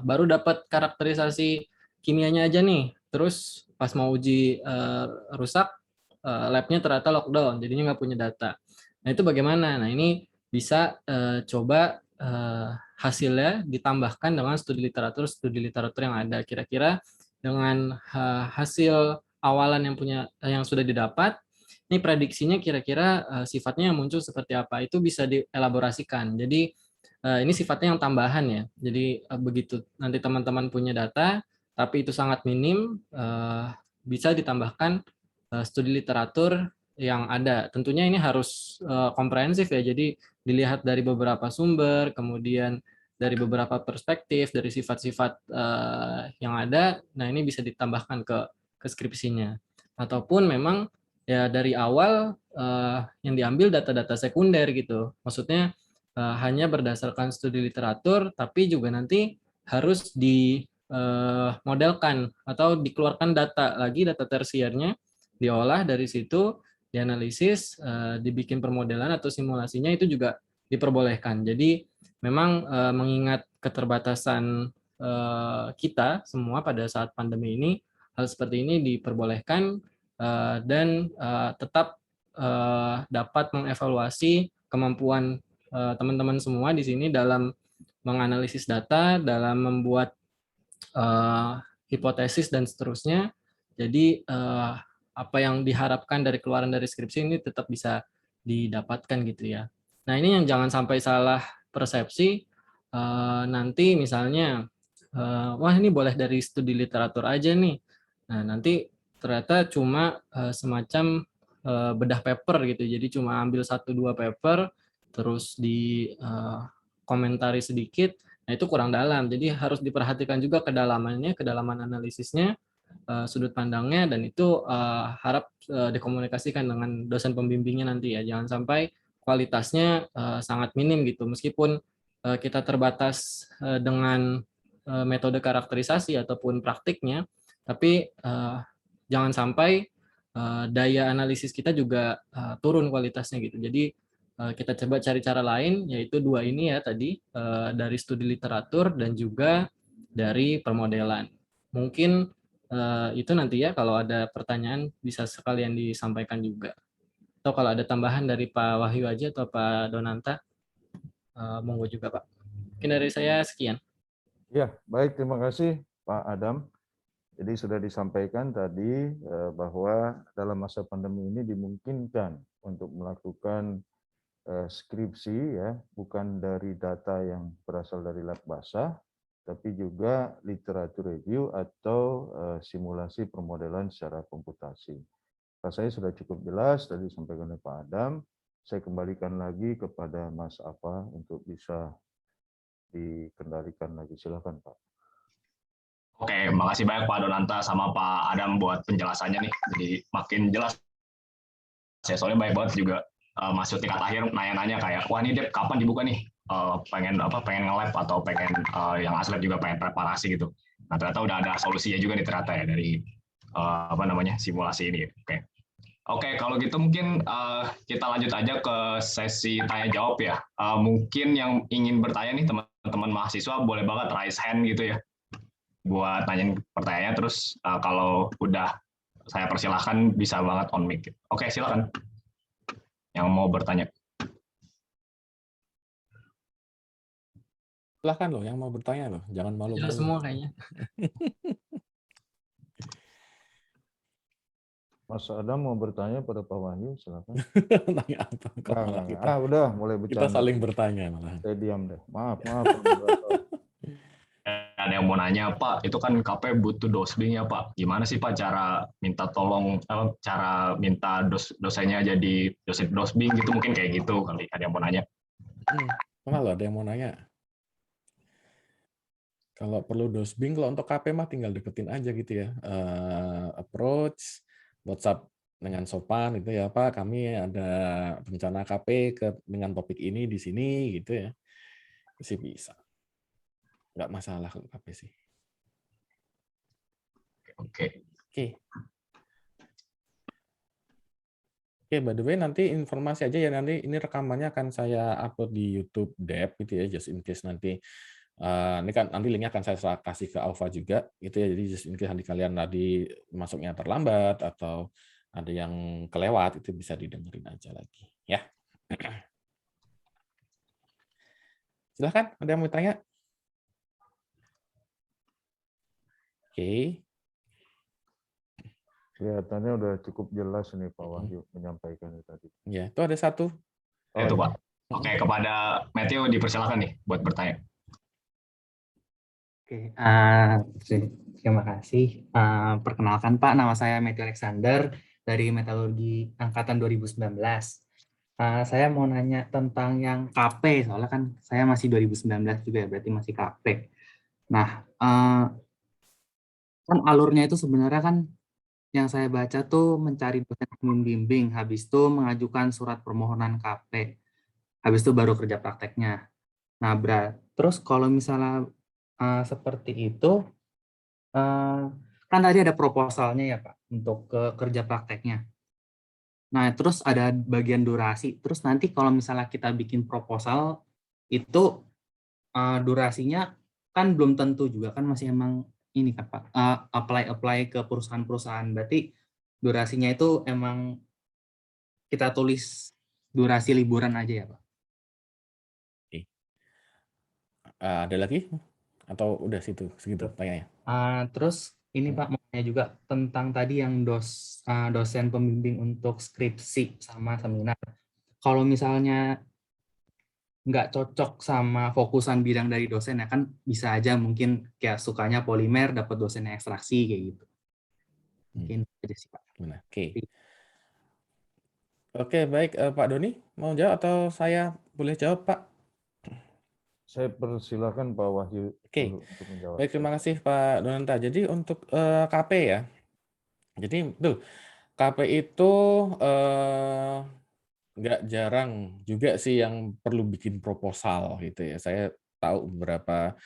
Baru dapat karakterisasi kimianya aja nih, terus pas mau uji rusak, labnya ternyata lockdown, jadinya nggak punya data. Nah itu bagaimana? Nah ini bisa coba hasilnya ditambahkan dengan studi literatur yang ada. Kira-kira dengan hasil awalan yang sudah didapat, ini prediksinya kira-kira sifatnya yang muncul seperti apa, itu bisa dielaborasikan. Jadi ini sifatnya yang tambahan ya. Jadi begitu nanti teman-teman punya data, tapi itu sangat minim, bisa ditambahkan studi literatur yang ada. Tentunya ini harus komprehensif ya. Jadi dilihat dari beberapa sumber, kemudian dari beberapa perspektif, dari sifat-sifat yang ada. Nah ini bisa ditambahkan ke skripsinya. Ataupun memang ya dari awal yang diambil data-data sekunder gitu. Maksudnya hanya berdasarkan studi literatur, tapi juga nanti harus dimodelkan atau dikeluarkan data lagi, data tersiernya, diolah dari situ, dianalisis, dibikin permodelan atau simulasinya itu juga diperbolehkan. Jadi memang mengingat keterbatasan kita semua pada saat pandemi ini, hal seperti ini diperbolehkan dan tetap dapat mengevaluasi kemampuan teman-teman semua di sini dalam menganalisis data, dalam membuat hipotesis dan seterusnya. Jadi apa yang diharapkan dari keluaran dari skripsi ini tetap bisa didapatkan gitu ya. Nah ini yang jangan sampai salah persepsi. Nanti misalnya, wah ini boleh dari studi literatur aja nih. Nah nanti ternyata cuma semacam bedah paper gitu. Jadi cuma ambil 1-2 paper, terus di komentari sedikit, nah itu kurang dalam. Jadi harus diperhatikan juga kedalamannya, kedalaman analisisnya, sudut pandangnya, dan itu harap dikomunikasikan dengan dosen pembimbingnya nanti ya. Jangan sampai kualitasnya sangat minim gitu. Meskipun kita terbatas dengan metode karakterisasi ataupun praktiknya, tapi jangan sampai daya analisis kita juga turun kualitasnya gitu. Jadi kita coba cari cara lain, yaitu dua ini ya tadi, dari studi literatur dan juga dari permodelan. Mungkin itu nanti ya, kalau ada pertanyaan bisa sekalian disampaikan juga. Atau kalau ada tambahan dari Pak Wahyu aja atau Pak Donanta, monggo juga Pak. Mungkin dari saya sekian. Ya, baik, terima kasih Pak Adam. Jadi sudah disampaikan tadi bahwa dalam masa pandemi ini dimungkinkan untuk melakukan skripsi ya, bukan dari data yang berasal dari lab basah, tapi juga literatur review atau simulasi permodelan secara komputasi. Rasanya sudah cukup jelas tadi disampaikan oleh Pak Adam. Saya kembalikan lagi kepada Mas Apa untuk bisa dikendalikan lagi. Silakan Pak. Oke, makasih banyak Pak Donanta sama Pak Adam buat penjelasannya nih. Jadi makin jelas. Saya soalnya banyak banget juga masuk tingkat akhir nanya-nanya kayak, wah ini Dep kapan dibuka nih? Pengen nge-lab atau pengen yang aslab juga pengen preparasi gitu. Nah ternyata udah ada solusinya juga nih ternyata ya dari simulasi ini. Oke, kalau gitu mungkin kita lanjut aja ke sesi tanya jawab ya. Mungkin yang ingin bertanya nih teman-teman mahasiswa boleh banget raise hand gitu ya, buat nanyain pertanyaannya. Terus kalau udah saya persilahkan bisa banget on mic. Oke, silakan yang mau bertanya. Silahkan loh yang mau bertanya loh, jangan Jelas malu-malu. semua kayaknya. Mas Adam mau bertanya pada Pak Wahyu, silakan. Tanya apa? Kok malah kita, Udah mulai kita bercanda. saling bertanya malah. Saya diam deh. Maaf, Pak moderator. Ada yang mau nanya, Pak, itu kan KP butuh dosbing ya Pak. Gimana sih Pak cara minta tolong, cara minta dosennya jadi dosen dosbing gitu, mungkin kayak gitu kali. Ada yang mau nanya? Malah ada yang mau nanya. Kalau perlu dosbing, kalau untuk KP mah tinggal deketin aja gitu ya. Approach, WhatsApp dengan sopan itu ya Pak, kami ada rencana KP dengan topik ini di sini gitu ya. Sih bisa. Nggak masalah kalau KP sih. Oke. Oke, by the way nanti informasi aja ya, nanti ini rekamannya akan saya upload di YouTube Dev gitu ya, just in case nanti ini kan nanti linknya akan saya kasih ke Alfa juga gitu ya, jadi just in case nanti kalian tadi masuknya terlambat atau ada yang kelewat itu bisa didengerin aja lagi ya. Silahkan, ada yang mau tanya? Oke. Kelihatannya udah cukup jelas nih Pak Wahyu menyampaikan tadi. Ya, itu ada satu. Itu Pak. Oke, kepada Matthew dipersilakan nih buat bertanya. Oke, terima kasih. Perkenalkan Pak, nama saya Matthew Alexander dari Metalurgi Angkatan 2019. Saya mau nanya tentang yang KP, soalnya kan saya masih 2019 juga ya, berarti masih KP. Nah, kan alurnya itu sebenarnya kan yang saya baca tuh mencari dosen pembimbing, habis itu mengajukan surat permohonan KP, habis itu baru kerja prakteknya. Nah, terus kalau misalnya seperti itu, kan tadi ada proposalnya ya Pak, untuk kerja prakteknya. Nah, terus ada bagian durasi. Terus nanti kalau misalnya kita bikin proposal, itu durasinya kan belum tentu juga, kan masih emang ini kan Pak, apply ke perusahaan-perusahaan. Berarti durasinya itu emang kita tulis durasi liburan aja ya Pak? Ada lagi? Atau udah segitu tanyanya? Terus ini Pak, mau tanya juga tentang tadi yang dosen pembimbing untuk skripsi sama seminar. Kalau misalnya nggak cocok sama fokusan bidang dari dosen ya kan bisa aja mungkin kayak sukanya polimer dapat dosen ekstraksi kayak gitu. Mungkin aja sih Pak. Oke, baik Pak Doni mau jawab atau saya boleh jawab Pak? Saya persilahkan Pak Wahyu untuk menjawab. Baik, terima kasih Pak Donanta. Jadi untuk KP ya, jadi betul KP itu nggak jarang juga sih yang perlu bikin proposal gitu ya. Saya tahu beberapa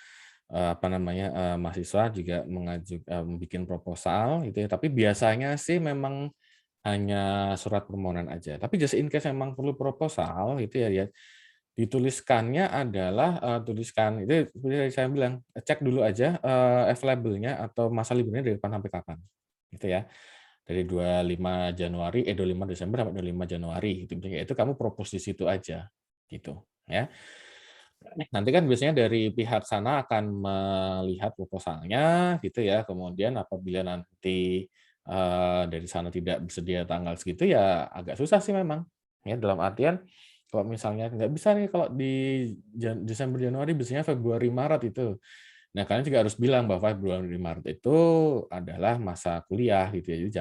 mahasiswa juga bikin proposal gitu ya. Tapi biasanya sih memang hanya surat permohonan aja. Tapi just in case memang perlu proposal gitu ya, dituliskannya adalah tuliskan itu seperti saya bilang, cek dulu aja available-nya atau masa liburnya dari kapan sampai kapan gitu ya. Dari 25 Desember sampai 25 Januari gitu. Itu kamu propose di situ aja gitu ya. Nanti kan biasanya dari pihak sana akan melihat proposalnya gitu ya. Kemudian apabila nanti dari sana tidak bersedia tanggal segitu ya agak susah sih memang. Ya dalam artian kalau misalnya nggak bisa nih kalau di Desember Januari biasanya Februari Maret itu. Nah, kalian juga harus bilang bahwa Februari Maret itu adalah masa kuliah gitu ya. Jadi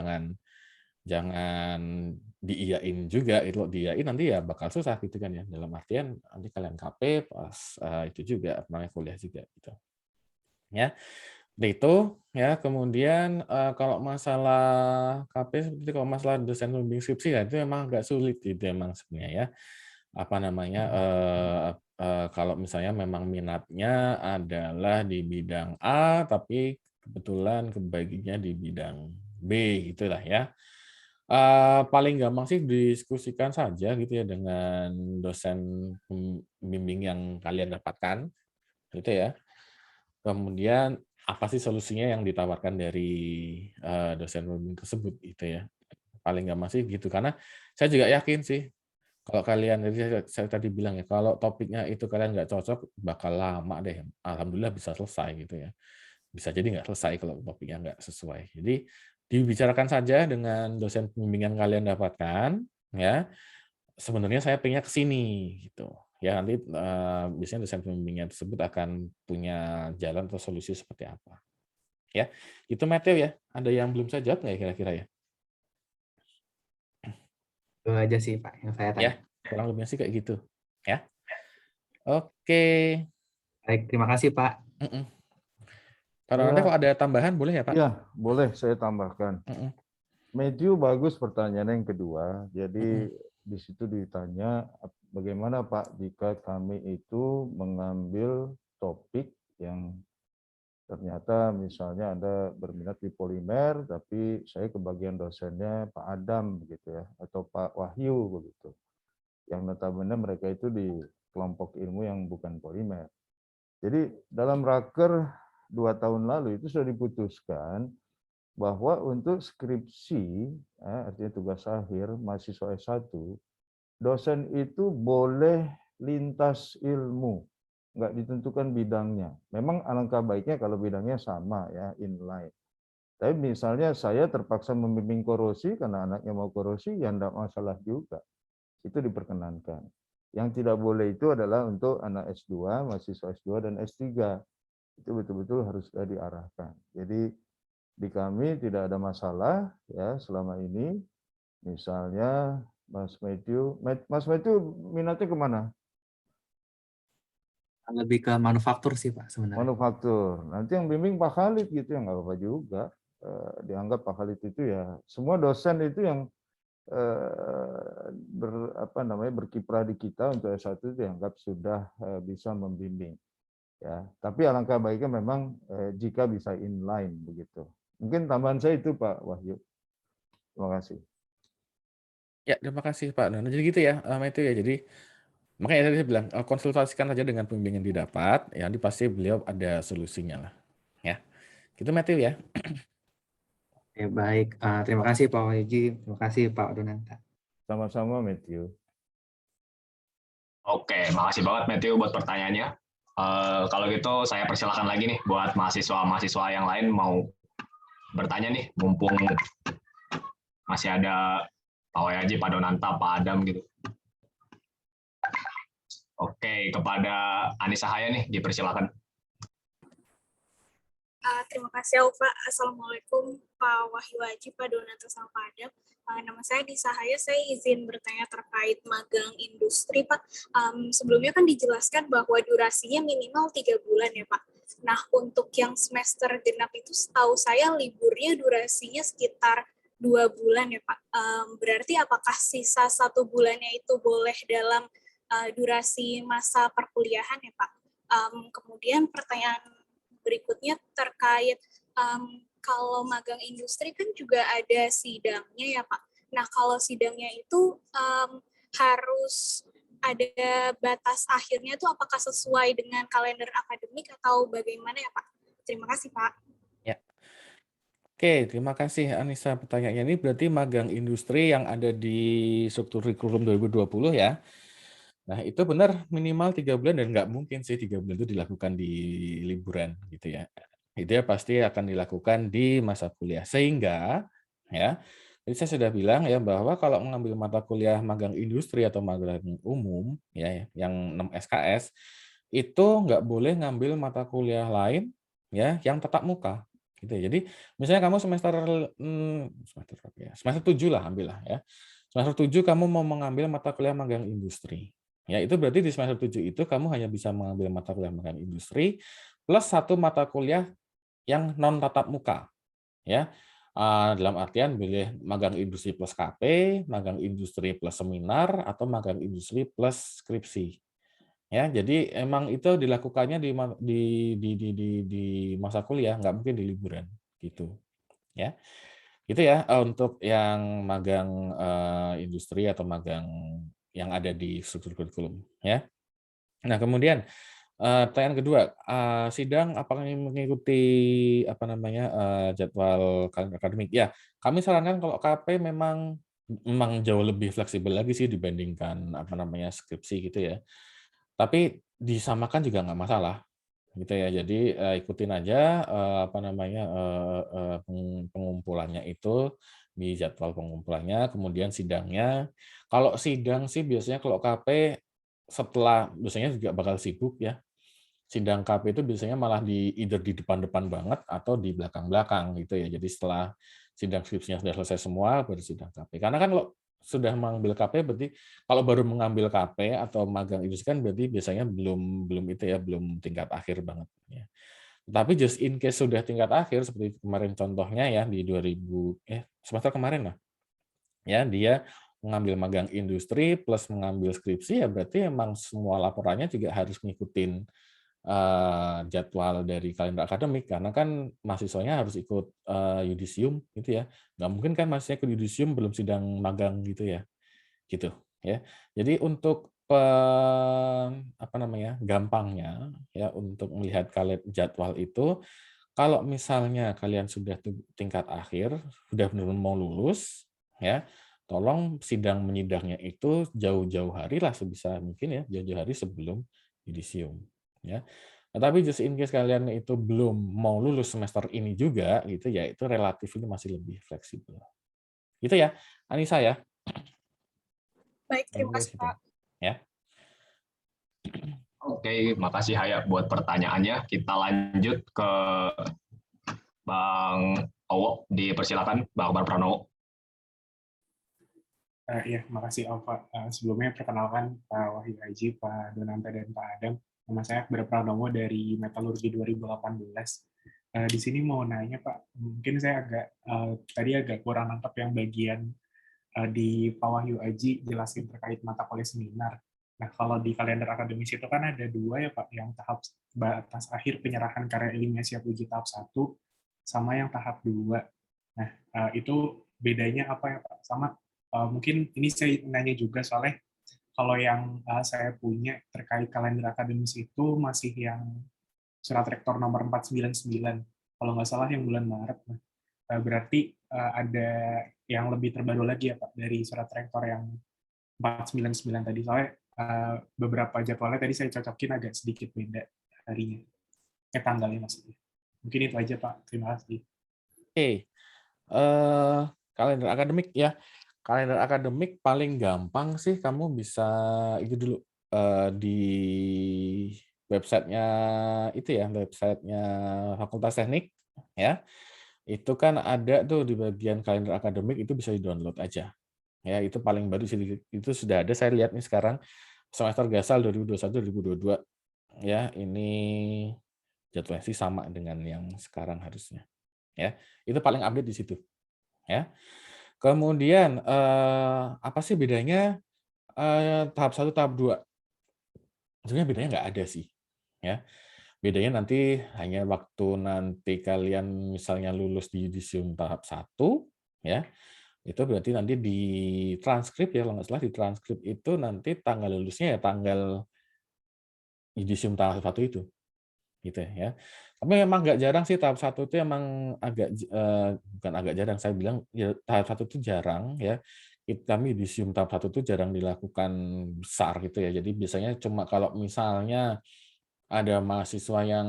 jangan diiyain juga itu, diiyain nanti ya bakal susah gitu kan ya. Dalam artian nanti kalian KP pas itu juga namanya kuliah juga gitu. Ya. Itu ya, kemudian kalau masalah KP seperti kalau masalah dosen pembimbing skripsi ya itu memang agak sulit gitu memang sebenarnya ya. Kalau misalnya memang minatnya adalah di bidang A tapi kebetulan kebagiannya di bidang B gitulah ya. Paling gampang sih diskusikan saja gitu ya dengan dosen pembimbing yang kalian dapatkan, gitu ya. Kemudian apa sih solusinya yang ditawarkan dari dosen pembimbing tersebut gitu ya. Paling gampang sih gitu, karena saya juga yakin sih kalau kalian tadi saya tadi bilang ya, kalau topiknya itu kalian nggak cocok bakal lama deh. Alhamdulillah bisa selesai gitu ya. Bisa jadi nggak selesai kalau topiknya nggak sesuai. Jadi dibicarakan saja dengan dosen pembimbing yang kalian dapatkan, ya. Sebenarnya saya pengennya ke sini gitu. Ya nanti biasanya dosen pembimbingnya tersebut akan punya jalan atau solusi seperti apa. Ya, itu Mateo ya. Ada yang belum saya jawab nggak ya kira-kira ya? Itu aja sih Pak yang saya tanya. Ya, kurang lebihnya sih kayak gitu. Ya. Oke. Baik, terima kasih Pak. Mhm. Kalau Ya, nanti kalau ada tambahan boleh ya Pak? ya, boleh saya tambahkan. Mhm, Matthew bagus pertanyaannya yang kedua. Jadi mhm, di situ ditanya bagaimana Pak jika kami itu mengambil topik yang ternyata misalnya Anda berminat di polimer, tapi saya kebagian dosennya Pak Adam begitu ya, atau Pak Wahyu begitu. Yang notabene mereka itu di kelompok ilmu yang bukan polimer. Jadi dalam raker 2 tahun lalu itu sudah diputuskan bahwa untuk skripsi, artinya tugas akhir mahasiswa S1, dosen itu boleh lintas ilmu, nggak ditentukan bidangnya. Memang alangkah baiknya kalau bidangnya sama ya, inline. Tapi misalnya saya terpaksa membimbing korosi karena anaknya mau korosi, ya enggak masalah juga. Itu diperkenankan. Yang tidak boleh itu adalah untuk anak S2, mahasiswa S2 dan S3. Itu betul-betul harus sudah diarahkan. Jadi di kami tidak ada masalah ya selama ini. Misalnya Mas Matthew minatnya kemana? Lebih ke manufaktur sih Pak sebenarnya. Manufaktur. Nanti yang bimbing Pak Khalid gitu ya, nggak apa-apa juga. Dianggap Pak Khalid itu ya semua dosen itu yang berkiprah di kita untuk S1 itu dianggap sudah bisa membimbing. Ya, tapi alangkah baiknya memang jika bisa inline begitu. Mungkin tambahan saya itu Pak Wahyu. Terima kasih. Ya, terima kasih Pak. Nah, jadi gitu ya, Matthew ya. Jadi makanya tadi saya bilang, konsultasikan saja dengan pembimbing yang didapat, ya nanti pasti beliau ada solusinya lah, ya. Gitu Matthew ya. Oke, baik. Terima kasih Pak Wahyuji, terima kasih Pak Donanta. Sama-sama Matthew. Oke, makasih banget Matthew buat pertanyaannya. Kalau gitu saya persilakan lagi nih buat mahasiswa-mahasiswa yang lain mau bertanya nih, mumpung masih ada Pak Wayaji, Pak Donanta, Pak Adam gitu. Oke, kepada Anissa Haya nih dipersilakan. Terima kasih Aufa. Assalamualaikum Pak Wahyu Haji, Pak Donata, sama Pak Adam. Nama saya Disa Haya, saya izin bertanya terkait magang industri Pak. Sebelumnya kan dijelaskan bahwa durasinya minimal 3 bulan ya Pak. Nah untuk yang semester genap itu setahu saya liburnya durasinya sekitar 2 bulan ya Pak. Berarti apakah sisa 1 bulannya itu boleh dalam durasi masa perkuliahan ya Pak? Kemudian pertanyaan berikutnya terkait kalau magang industri kan juga ada sidangnya ya Pak. Nah kalau sidangnya itu harus ada batas akhirnya itu apakah sesuai dengan kalender akademik atau bagaimana ya Pak? Terima kasih Pak. Ya. Oke, terima kasih Anissa pertanyaannya. Ini berarti magang industri yang ada di struktur kurikulum 2020 ya. Nah, itu benar minimal 3 bulan dan nggak mungkin sih 3 bulan itu dilakukan di liburan gitu ya. Itu ya pasti akan dilakukan di masa kuliah. Sehingga ya, tadi saya sudah bilang ya bahwa kalau mengambil mata kuliah magang industri atau magang umum ya yang 6 SKS itu nggak boleh ngambil mata kuliah lain ya yang tatap muka gitu ya. Jadi misalnya kamu semester 7 lah ambillah ya. Semester 7 kamu mau mengambil mata kuliah magang industri. Ya, itu berarti di semester 7 itu kamu hanya bisa mengambil mata kuliah magang industri plus 1 mata kuliah yang non tatap muka, ya. Dalam artian boleh magang industri plus KP, magang industri plus seminar, atau magang industri plus skripsi. Ya, jadi emang itu dilakukannya di masa kuliah, nggak mungkin di liburan, gitu. Ya. Itu ya, untuk yang magang, industri atau magang yang ada di struktur kurikulum, ya. Nah, kemudian, pertanyaan kedua, sidang apakah mengikuti, apa namanya, jadwal kalender akademik? Ya, kami sarankan kalau KP memang jauh lebih fleksibel lagi sih dibandingkan, apa namanya, skripsi gitu ya. Tapi disamakan juga nggak masalah. Gitu ya. Jadi, ikutin aja, apa namanya, pengumpulannya itu, di jadwal pengumpulannya, kemudian sidangnya. Kalau sidang sih biasanya kalau KP biasanya juga bakal sibuk ya. Sidang KP itu biasanya malah either di depan-depan banget atau di belakang-belakang gitu ya. Jadi setelah sidang skripsinya sudah selesai semua, baru sidang KP. Karena kan kalau sudah mengambil KP berarti kalau baru mengambil KP atau magang itu kan berarti biasanya belum belum itu ya, belum tingkat akhir banget ya. Tapi just in case sudah tingkat akhir seperti kemarin contohnya ya di semester kemarin lah, ya dia mengambil magang industri plus mengambil skripsi ya berarti emang semua laporannya juga harus ngikutin jadwal dari kalender akademik karena kan mahasiswanya harus ikut, yudisium gitu ya. Nggak mungkin kan mahasiswanya ikut yudisium belum sidang magang gitu ya, gitu ya. Jadi untuk apa namanya, gampangnya ya untuk melihat jadwal itu, kalau misalnya kalian sudah tingkat akhir, sudah benar-benar mau lulus ya, tolong sidang menyidangnya itu jauh-jauh hari lah sebisa mungkin ya, jauh-jauh hari sebelum yudisium ya. Nah, tapi just in case kalian itu belum mau lulus semester ini juga gitu ya, itu relatif ini masih lebih fleksibel. Gitu ya, Anissa ya. Baik, terima Oke, kasih, gitu. Pak. Ya. Oke, makasih Haya buat pertanyaannya. Kita lanjut ke Bang Owo. Dipersilakan, Bang Akbar Pranowo. Iya, makasih Alfa. Sebelumnya perkenalkan Pak Wahyu Haji, Pak Donanta, dan Pak Adam. Nama saya Akbar Pranowo dari Metalurgi 2018. Di sini mau nanya Pak, mungkin saya tadi agak kurang nangkep yang bagian di Pak Wahyu Haji jelasin terkait mata kuliah seminar. Nah, kalau di kalender akademis itu kan ada dua ya Pak, yang tahap batas akhir penyerahan karya ilmiah siap uji tahap 1, sama yang tahap 2. Nah, itu bedanya apa ya Pak? Sama mungkin ini saya nanya juga soalnya kalau yang saya punya terkait kalender akademis itu masih yang surat rektor nomor 499, kalau nggak salah yang bulan Maret. Nah, berarti ada yang lebih terbaru lagi ya Pak dari surat rektor yang 499 tadi. Soalnya beberapa jadwalnya tadi saya cocokin agak sedikit beda harinya. Tanggalnya maksudnya. Mungkin itu aja Pak. Terima kasih. Oke. Kalender akademik ya. Kalender akademik paling gampang sih kamu bisa itu dulu di websitenya itu ya, websitenya Fakultas Teknik ya. Itu kan ada tuh di bagian kalender akademik itu bisa di-download aja. Ya, itu paling baru sih itu sudah ada saya lihat nih sekarang semester gasal 2021-2022 ya, ini jadwalnya sih sama dengan yang sekarang harusnya. Ya, itu paling update di situ. Ya. Kemudian apa sih bedanya tahap 1, tahap 2? Sebenarnya bedanya nggak ada sih. Ya. Bedanya nanti hanya waktu nanti kalian misalnya lulus di yudisium tahap 1, ya, itu berarti nanti di transkrip ya, kalau nggak salah di transkrip itu nanti tanggal lulusnya ya tanggal yudisium tahap 1 itu. Gitu ya. Tapi memang nggak jarang sih tahap 1 itu emang bukan agak jarang, saya bilang ya tahap 1 itu jarang ya. Kami yudisium tahap 1 itu jarang dilakukan besar gitu ya. Jadi biasanya cuma kalau misalnya ada mahasiswa yang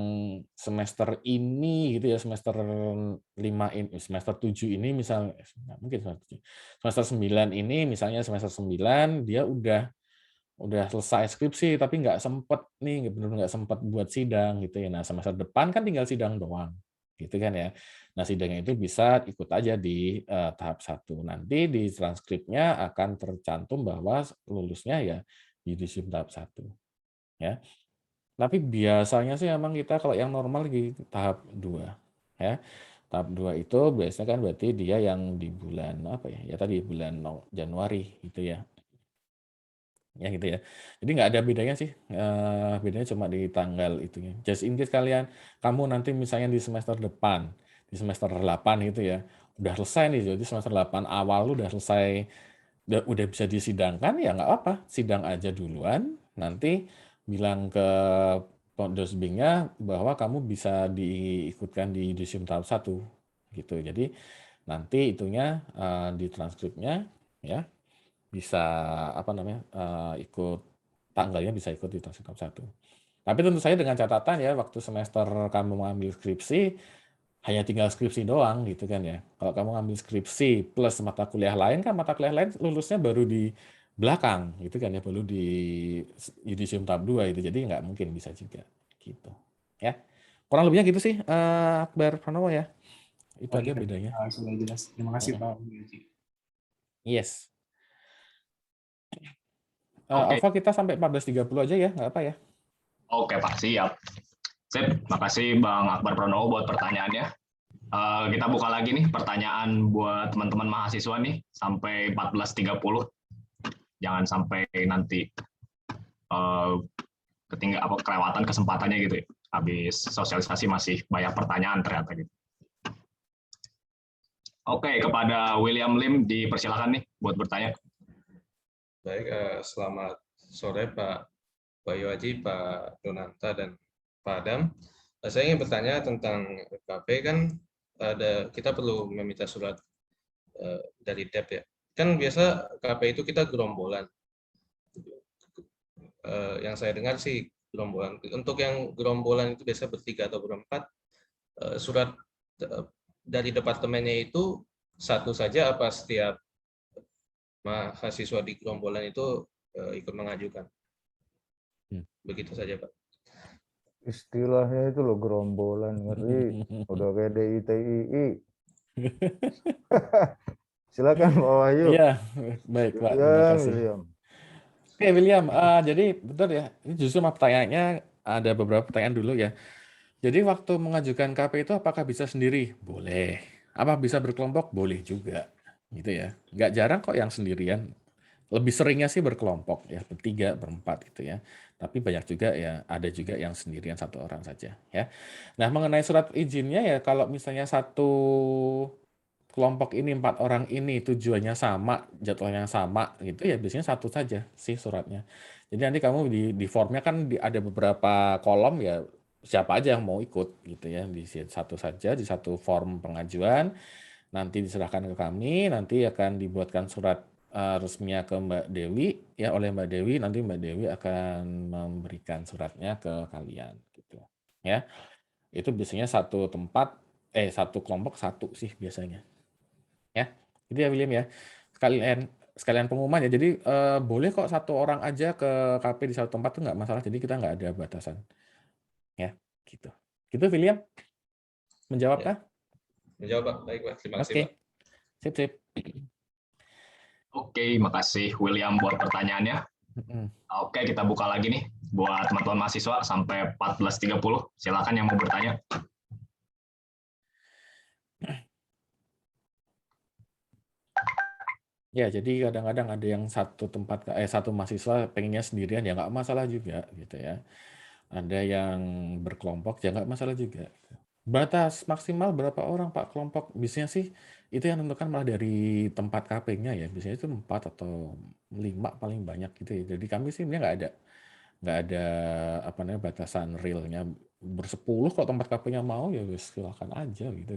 semester ini gitu ya, semester 5 ini, semester 7 ini misalnya mungkin semester 9 ini misalnya semester 9 dia udah selesai skripsi tapi nggak sempet nih, bener nggak sempet buat sidang gitu ya. Nah, semester depan kan tinggal sidang doang, gitu kan ya. Nah, sidangnya itu bisa ikut aja di tahap 1. Nanti di transkripnya akan tercantum bahwa lulusnya ya di yudisium tahap 1 ya. Tapi biasanya sih emang kita kalau yang normal di tahap 2 ya. Tahap 2 itu biasanya kan berarti dia yang di bulan apa ya? Ya tadi bulan Januari gitu ya. Ya gitu ya. Jadi nggak ada bedanya sih, bedanya cuma di tanggal itunya. Just in case kamu nanti misalnya di semester depan, di semester 8 gitu ya, udah selesai nih, jadi semester 8 awal lu udah selesai, udah bisa disidangkan, ya nggak apa, sidang aja duluan, nanti bilang ke Dosbingnya bahwa kamu bisa diikutkan di yudisium tahap 1 gitu. Jadi nanti itunya di transkripnya ya bisa apa namanya ikut tanggalnya bisa ikut di transkrip tahap 1. Tapi tentu saja dengan catatan ya waktu semester kamu mengambil skripsi hanya tinggal skripsi doang gitu kan ya. Kalau kamu ngambil skripsi plus mata kuliah lain kan mata kuliah lain lulusnya baru di belakang gitu kan ya, baru di yudisium tahap 2 itu. Jadi nggak mungkin bisa juga gitu. Ya. Kurang lebihnya gitu sih Akbar Pranowo ya. Itu Oh aja iya, bedanya. sudah jelas. Terima kasih Pak Wiwaji. Yes. Oke. Alfa kita sampai 14.30 aja ya, nggak apa ya? Oke Pak, siap. Sip, makasih Bang Akbar Pranowo buat pertanyaannya. Kita buka lagi nih pertanyaan buat teman-teman mahasiswa nih sampai 14.30. Jangan sampai nanti kelewatan kesempatannya gitu ya. Habis sosialisasi masih banyak pertanyaan ternyata gitu. Oke, kepada William Lim dipersilakan nih buat bertanya. Baik, selamat sore Pak Wiwaji, Pak Donanta, dan Pak Adam. Saya ingin bertanya tentang KP kan kita perlu meminta surat dari DEP ya. Kan biasa KP itu kita gerombolan. Yang saya dengar sih gerombolan. Untuk yang gerombolan itu biasa bertiga atau berempat, surat dari departemennya itu satu saja apa setiap mahasiswa di gerombolan itu ikut mengajukan? Begitu saja Pak. Istilahnya itu loh gerombolan, ngeri. Udah kayak DITII. Silakan Pak Wahyu. Iya, baik Pak. Terima kasih. William. Oke William, jadi betul ya. Ini justru pertanyaannya ada beberapa pertanyaan dulu ya. Jadi waktu mengajukan KP itu apakah bisa sendiri? Boleh. Apa bisa berkelompok? Boleh juga. Gitu ya. Nggak jarang kok yang sendirian. Lebih seringnya sih berkelompok ya, bertiga, berempat gitu ya. Tapi banyak juga ya, ada juga yang sendirian satu orang saja ya. Nah, mengenai surat izinnya ya kalau misalnya satu kelompok ini 4 orang ini tujuannya sama, jadwalnya sama gitu ya biasanya satu saja sih suratnya. Jadi nanti kamu di formnya kan ada beberapa kolom ya siapa aja yang mau ikut gitu ya di satu saja di satu form pengajuan nanti diserahkan ke kami nanti akan dibuatkan surat resminya ke Mbak Dewi ya oleh Mbak Dewi nanti Mbak Dewi akan memberikan suratnya ke kalian gitu ya. Itu biasanya satu kelompok satu sih biasanya. Ya. Itu ya William ya. Sekalian pengumuman ya. Jadi boleh kok satu orang aja ke KP di satu tempat tuh nggak masalah. Jadi kita nggak ada batasan. Ya, gitu. Gitu William? Menjawab kah? Menjawab Pak. Baik Pak. Terima kasih Pak. Sip. Oke, makasih William buat pertanyaannya. Oke, kita buka lagi nih buat teman-teman mahasiswa sampai 14.30. Silakan yang mau bertanya. Ya, jadi kadang-kadang ada yang satu mahasiswa pengennya sendirian ya nggak masalah juga gitu ya. Ada yang berkelompok ya nggak masalah juga. Batas maksimal berapa orang Pak kelompok? Biasanya sih itu yang menentukan malah dari tempat KP-nya ya. Biasanya itu 4 atau 5 paling banyak gitu ya. Jadi kami sih sebenarnya nggak ada apa namanya batasan realnya. Bersepuluh kalau tempat KP-nya mau ya silakan aja gitu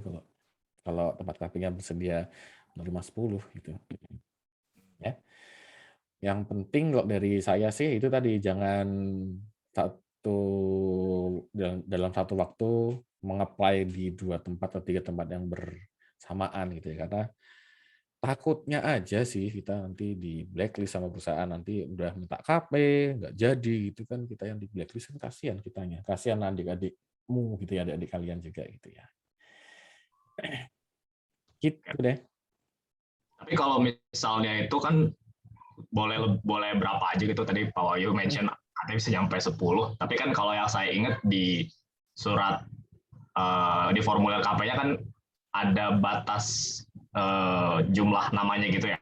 kalau tempat KP-nya bersedia menerima 10 gitu. Ya. Yang penting kalau dari saya sih itu tadi jangan dalam satu waktu mengapply di 2 tempat atau 3 tempat yang bersamaan gitu ya. Karena takutnya aja sih kita nanti di blacklist sama perusahaan nanti udah minta KP, nggak jadi gitu kan kita yang di blacklist kan kasihan kitanya. Kasihan adik-adikmu gitu ya, adik-adik kalian juga gitu ya. Gitu deh. Tapi kalau misalnya itu kan boleh berapa aja gitu tadi Pak Wahyu mention katanya bisa sampai 10. Tapi kan kalau yang saya ingat di surat di formulir KP-nya kan ada batas jumlah namanya gitu ya.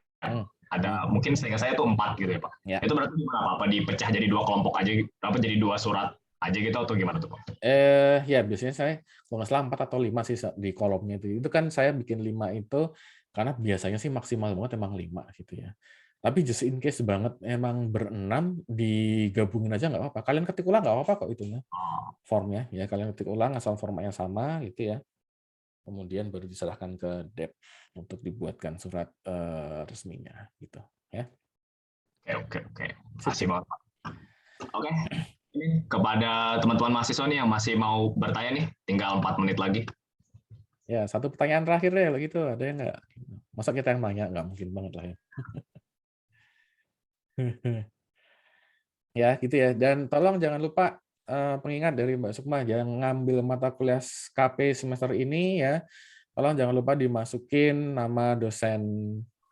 Ada mungkin seingat saya itu 4 gitu ya Pak. Ya. Itu berarti gimana Pak? Apa dipecah jadi 2 kelompok aja? Apa jadi 2 surat aja gitu atau gimana tuh Pak? Ya biasanya saya kalau nggak salah 4 atau 5 sih di kolomnya itu. Itu kan saya bikin 5 itu karena biasanya sih maksimal banget emang 5 gitu ya. Tapi just in case banget emang berenam digabungin aja nggak apa-apa. Kalian ketik ulang nggak apa-apa kok itunya, Oh, formnya ya. Kalian ketik ulang asal formatnya sama gitu ya. Kemudian baru diserahkan ke Dep untuk dibuatkan surat resminya gitu ya. oke. Makasih banget Pak. Oke. Ini kepada teman-teman mahasiswa nih yang masih mau bertanya nih, tinggal 4 menit lagi. Ya, satu pertanyaan terakhir deh, gitu. Ada yang nggak? Masa kita yang nanya? Nggak mungkin banget lah ya. Ya, gitu ya. Dan tolong jangan lupa pengingat dari Mbak Sukma, jangan ngambil mata kuliah KP semester ini ya. Tolong jangan lupa dimasukin nama dosen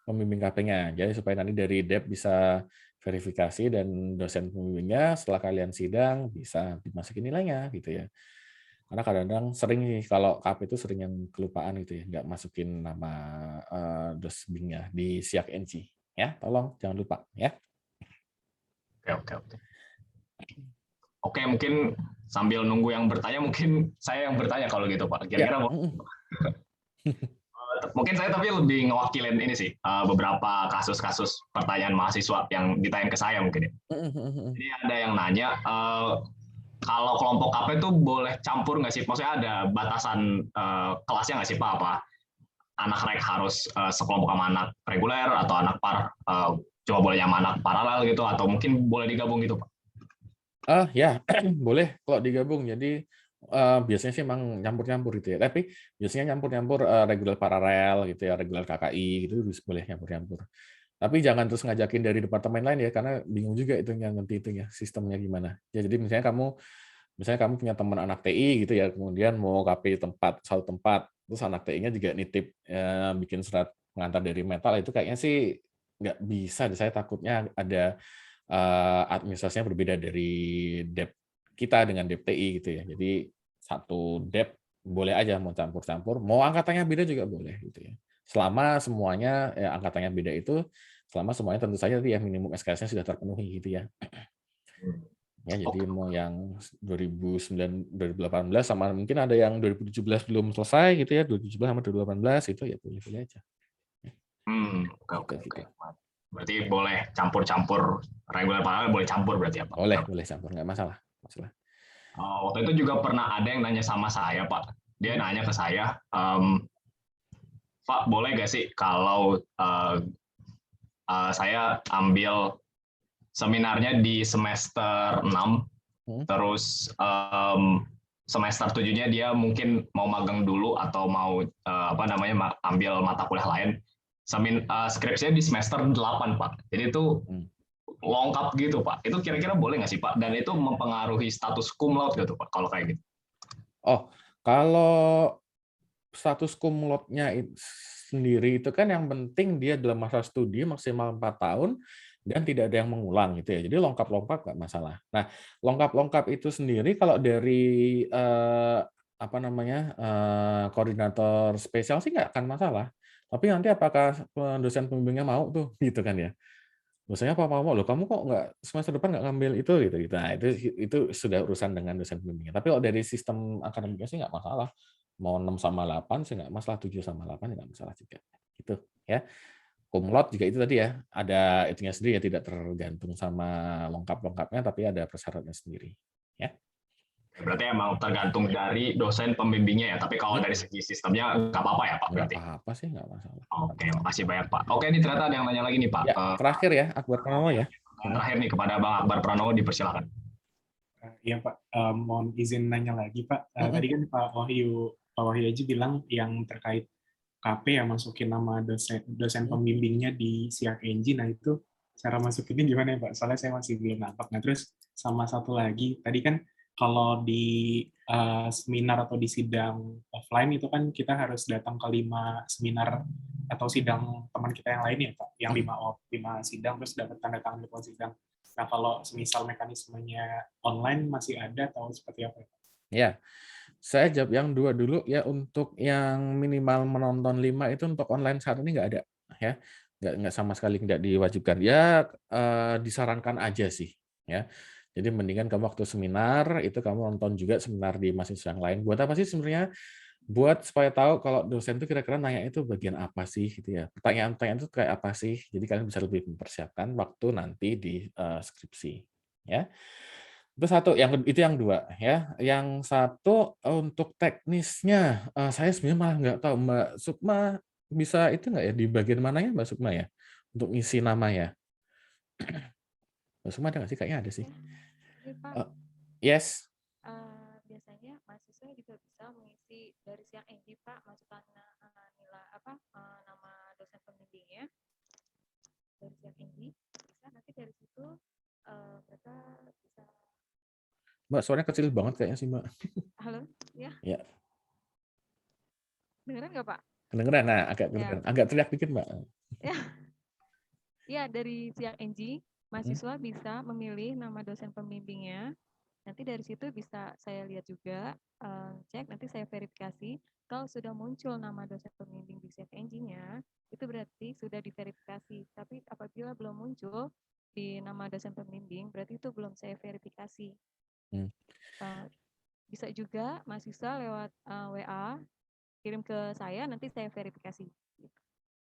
pembimbing KP-nya. Jadi supaya nanti dari Dep bisa verifikasi dan dosen pembimbingnya setelah kalian sidang bisa dimasukin nilainya gitu ya. Karena kadang-kadang sering nih kalau KP itu sering yang kelupaan gitu ya, nggak masukin nama dosbingnya di Siak NC. Ya, tolong jangan lupa ya. Oke. Oke, mungkin sambil nunggu yang bertanya, mungkin saya yang bertanya kalau gitu Pak. Kira-kira mungkin saya tapi lebih ngewakilin ini sih, beberapa kasus-kasus pertanyaan mahasiswa yang ditanya ke saya mungkin ya. Jadi ada yang nanya, kalau kelompok KP itu boleh campur nggak sih? Maksudnya ada batasan kelasnya nggak sih Pak? Apa anak rek harus sekelompok sama anak reguler atau anak cuma boleh sama anak paralel gitu, atau mungkin boleh digabung gitu Pak? Ya, boleh kalau digabung. Jadi biasanya sih emang nyampur-nyampur gitu ya. Tapi biasanya nyampur-nyampur reguler paralel gitu ya, reguler KKI gitu boleh nyampur-nyampur. Tapi jangan terus ngajakin dari departemen lain ya, karena bingung juga itu yang nanti itu ya sistemnya gimana. Ya, jadi misalnya kamu punya teman anak TI gitu ya, kemudian mau KP satu tempat, terus anak TI-nya juga nitip bikin surat pengantar dari metal, itu kayaknya sih nggak bisa. Saya takutnya ada administrasinya berbeda dari Dep kita dengan Dep TI gitu ya. Jadi satu Dep boleh aja mau campur-campur, mau angkatannya beda juga boleh gitu ya. Selama semuanya angkatannya beda itu, selama semuanya tentu saja ya minimum SKS-nya sudah terpenuhi gitu ya. Ya, jadi mau yang 2009, 2018 sama mungkin ada yang 2017 belum selesai gitu ya, 2017 sama 2018 itu ya boleh-boleh aja. Oke. Berarti boleh campur-campur, reguler paralel boleh campur berarti ya Pak? Boleh campur, nggak masalah. Waktu itu juga pernah ada yang nanya sama saya Pak. Dia nanya ke saya, Pak boleh nggak sih kalau saya ambil seminarnya di semester 6, terus semester 7-nya dia mungkin mau magang dulu atau mau ambil mata kuliah lain. Skripsinya di semester 8 Pak. Jadi itu lengkap gitu Pak. Itu kira-kira boleh nggak sih Pak? Dan itu mempengaruhi status cum laude gitu Pak kalau kayak gitu? Oh, kalau status cum laude-nya sendiri itu kan yang penting dia dalam masa studi maksimal 4 tahun dan tidak ada yang mengulang gitu ya. Jadi lengkap-lengkap nggak masalah. Nah, lengkap-lengkap itu sendiri kalau dari koordinator spesial sih nggak akan masalah. Tapi nanti apakah dosen pembimbingnya mau tuh gitu kan ya? Dosennya apa mau loh, kamu kok nggak semester depan nggak ngambil itu gitu. Nah, itu sudah urusan dengan dosen pembimbingnya. Tapi kalau dari sistem akademiknya sih nggak masalah. Mau 6 sama 8 sih nggak masalah, 7 sama 8 nggak masalah juga. Gitu ya. Cum laude juga itu tadi ya, ada itunya sendiri ya, tidak tergantung sama lengkap-lengkapnya, tapi ada persyaratnya sendiri. Ya. Berarti emang tergantung dari dosen pembimbingnya ya, tapi kalau dari segi sistemnya nggak apa-apa ya Pak berarti? Nggak apa-apa sih, nggak masalah. Oke, makasih banyak Pak. Oke, ini ternyata ada yang nanya lagi nih Pak. Ya, terakhir ya, Akbar Pranowo ya. Terakhir nih kepada Bang Akbar Pranowo, dipersilakan. Iya Pak, mohon izin nanya lagi Pak. Tadi kan Pak Wahyu Haji bilang yang terkait KP yang masukin nama dosen pembimbingnya di Siak NG. Nah itu cara masukinnya gimana ya Pak? Soalnya saya masih belum nampak. Nah terus sama satu lagi, tadi kan kalau di seminar atau di sidang offline itu kan kita harus datang ke 5 seminar atau sidang teman kita yang lain ya Pak, yang 5 sidang terus dapat tanda tangan di sidang. Nah kalau semisal mekanismenya online masih ada atau seperti apa? Ya, saya jawab yang 2 dulu ya. Untuk yang minimal menonton 5 itu untuk online saat ini nggak ada ya, nggak sama sekali nggak diwajibkan. Ya disarankan aja sih ya. Jadi mendingan kamu waktu seminar itu kamu nonton juga seminar di mahasiswa yang lain. Buat apa sih sebenarnya? Buat supaya tahu kalau dosen itu kira-kira nanya itu bagian apa sih gitu ya. Pertanyaan-pertanyaan itu kayak apa sih? Jadi kalian bisa lebih mempersiapkan waktu nanti di skripsi, ya. Itu satu, itu yang dua ya. Yang satu untuk teknisnya, saya sebenarnya malah nggak tahu Mbak Sukma bisa itu nggak ya di bagian mananya Mbak Sukma ya untuk ngisi nama ya? Mbak Sukma ada nggak sih? Kayaknya ada sih. Ini Pak, Yes. biasanya mahasiswa juga bisa mengisi dari siang ini Pak, masukkan nilai nama dosen pembimbingnya dari siang ini bisa nanti dari situ mereka bisa. Mbak, suaranya kecil banget kayaknya sih Mbak. Halo, ya? Ya. Dengeran nggak Pak? Kedengeran, nah agak Ya. kedengeran. Agak teriak dikit Mbak. Ya, dari siang NG, mahasiswa bisa memilih nama dosen pembimbingnya. Nanti dari situ bisa saya lihat juga, cek, nanti saya verifikasi. Kalau sudah muncul nama dosen pembimbing di siang NG-nya, itu berarti sudah diverifikasi. Tapi apabila belum muncul di nama dosen pembimbing, berarti itu belum saya verifikasi. Bisa juga mahasiswa lewat WA, kirim ke saya, nanti saya verifikasi.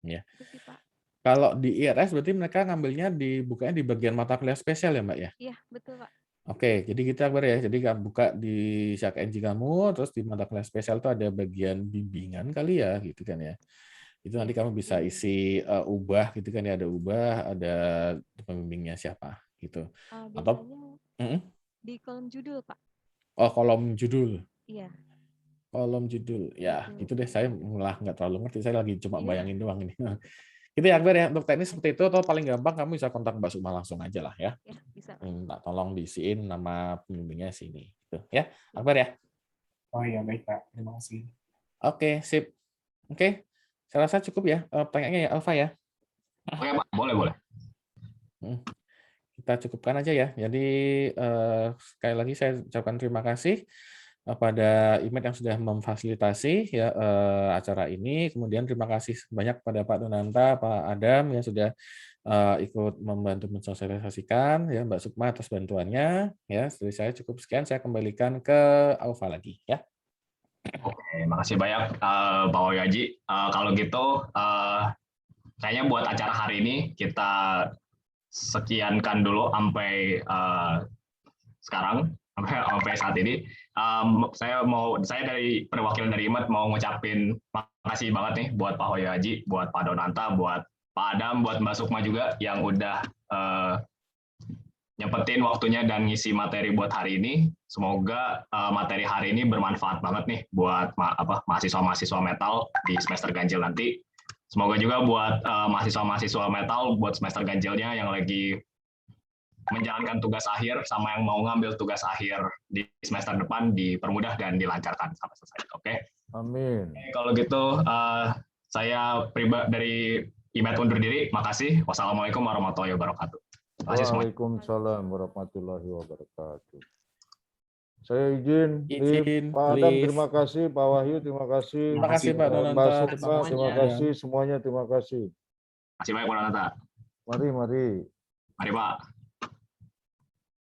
Ya. Itu sih, Pak. Kalau di IRS berarti mereka ngambilnya bukanya di bagian mata kuliah spesial ya Mbak ya? Iya, betul Pak. Oke, jadi kita ya. Jadi kamu buka di Syak NG kamu, terus di mata kuliah spesial itu ada bagian bimbingan kali ya, gitu kan ya. Itu nanti kamu bisa isi ubah gitu kan ya, ada ubah, ada pembimbingnya siapa gitu. Atau di kolom judul Pak. Oh, kolom judul. Iya. Kolom judul, ya gitu deh. Saya malah nggak terlalu ngerti. Saya lagi cuma bayangin doang ini. Gitu ya Akbar ya, untuk teknis seperti itu atau paling gampang kamu bisa kontak Mbak Sukma langsung aja lah ya. Ya, bisa. Minta tolong diisiin nama pembimbingnya sini. Gitu, ya, Akbar ya. Oh iya, baik Pak. Terima kasih. Oke, sip. Oke, saya rasa cukup ya pertanyaannya ya Alfa ya. Oke Pak, boleh. Kita cukupkan aja ya. Jadi sekali lagi saya ucapkan terima kasih pada IMED yang sudah memfasilitasi ya acara ini. Kemudian terima kasih banyak pada Pak Donanta, Pak Adam yang sudah ikut membantu mensosialisasikan ya, Mbak Sukma atas bantuannya ya. Dari saya cukup sekian, saya kembalikan ke Aufa lagi ya. Oke, makasih banyak Pak Wahyuaji. Kalau gitu kayaknya buat acara hari ini kita sekiankan dulu sampai sekarang, sampai saat ini. Saya dari perwakilan dari IMED mau ngucapin makasih banget nih buat Pak Wahyuaji, buat Pak Donanta, buat Pak Adam, buat Mbak Sukma juga yang udah nyempetin waktunya dan ngisi materi buat hari ini. Semoga materi hari ini bermanfaat banget nih buat mahasiswa-mahasiswa metal di semester ganjil nanti. Semoga juga buat mahasiswa-mahasiswa metal buat semester ganjilnya yang lagi menjalankan tugas akhir sama yang mau ngambil tugas akhir di semester depan dipermudah dan dilancarkan sampai selesai. Oke. Amin. Kalau gitu saya pribadi dari IMED undur diri. Makasih. Wassalamualaikum warahmatullahi wabarakatuh. Waalaikumsalam warahmatullahi wabarakatuh. Saya izin, Pak Adam terima kasih, Pak Wahyu terima kasih, Mbak Sukma terima kasih, semuanya terima kasih. Terima kasih banyak Pak Donanta. Mari. Mari Pak.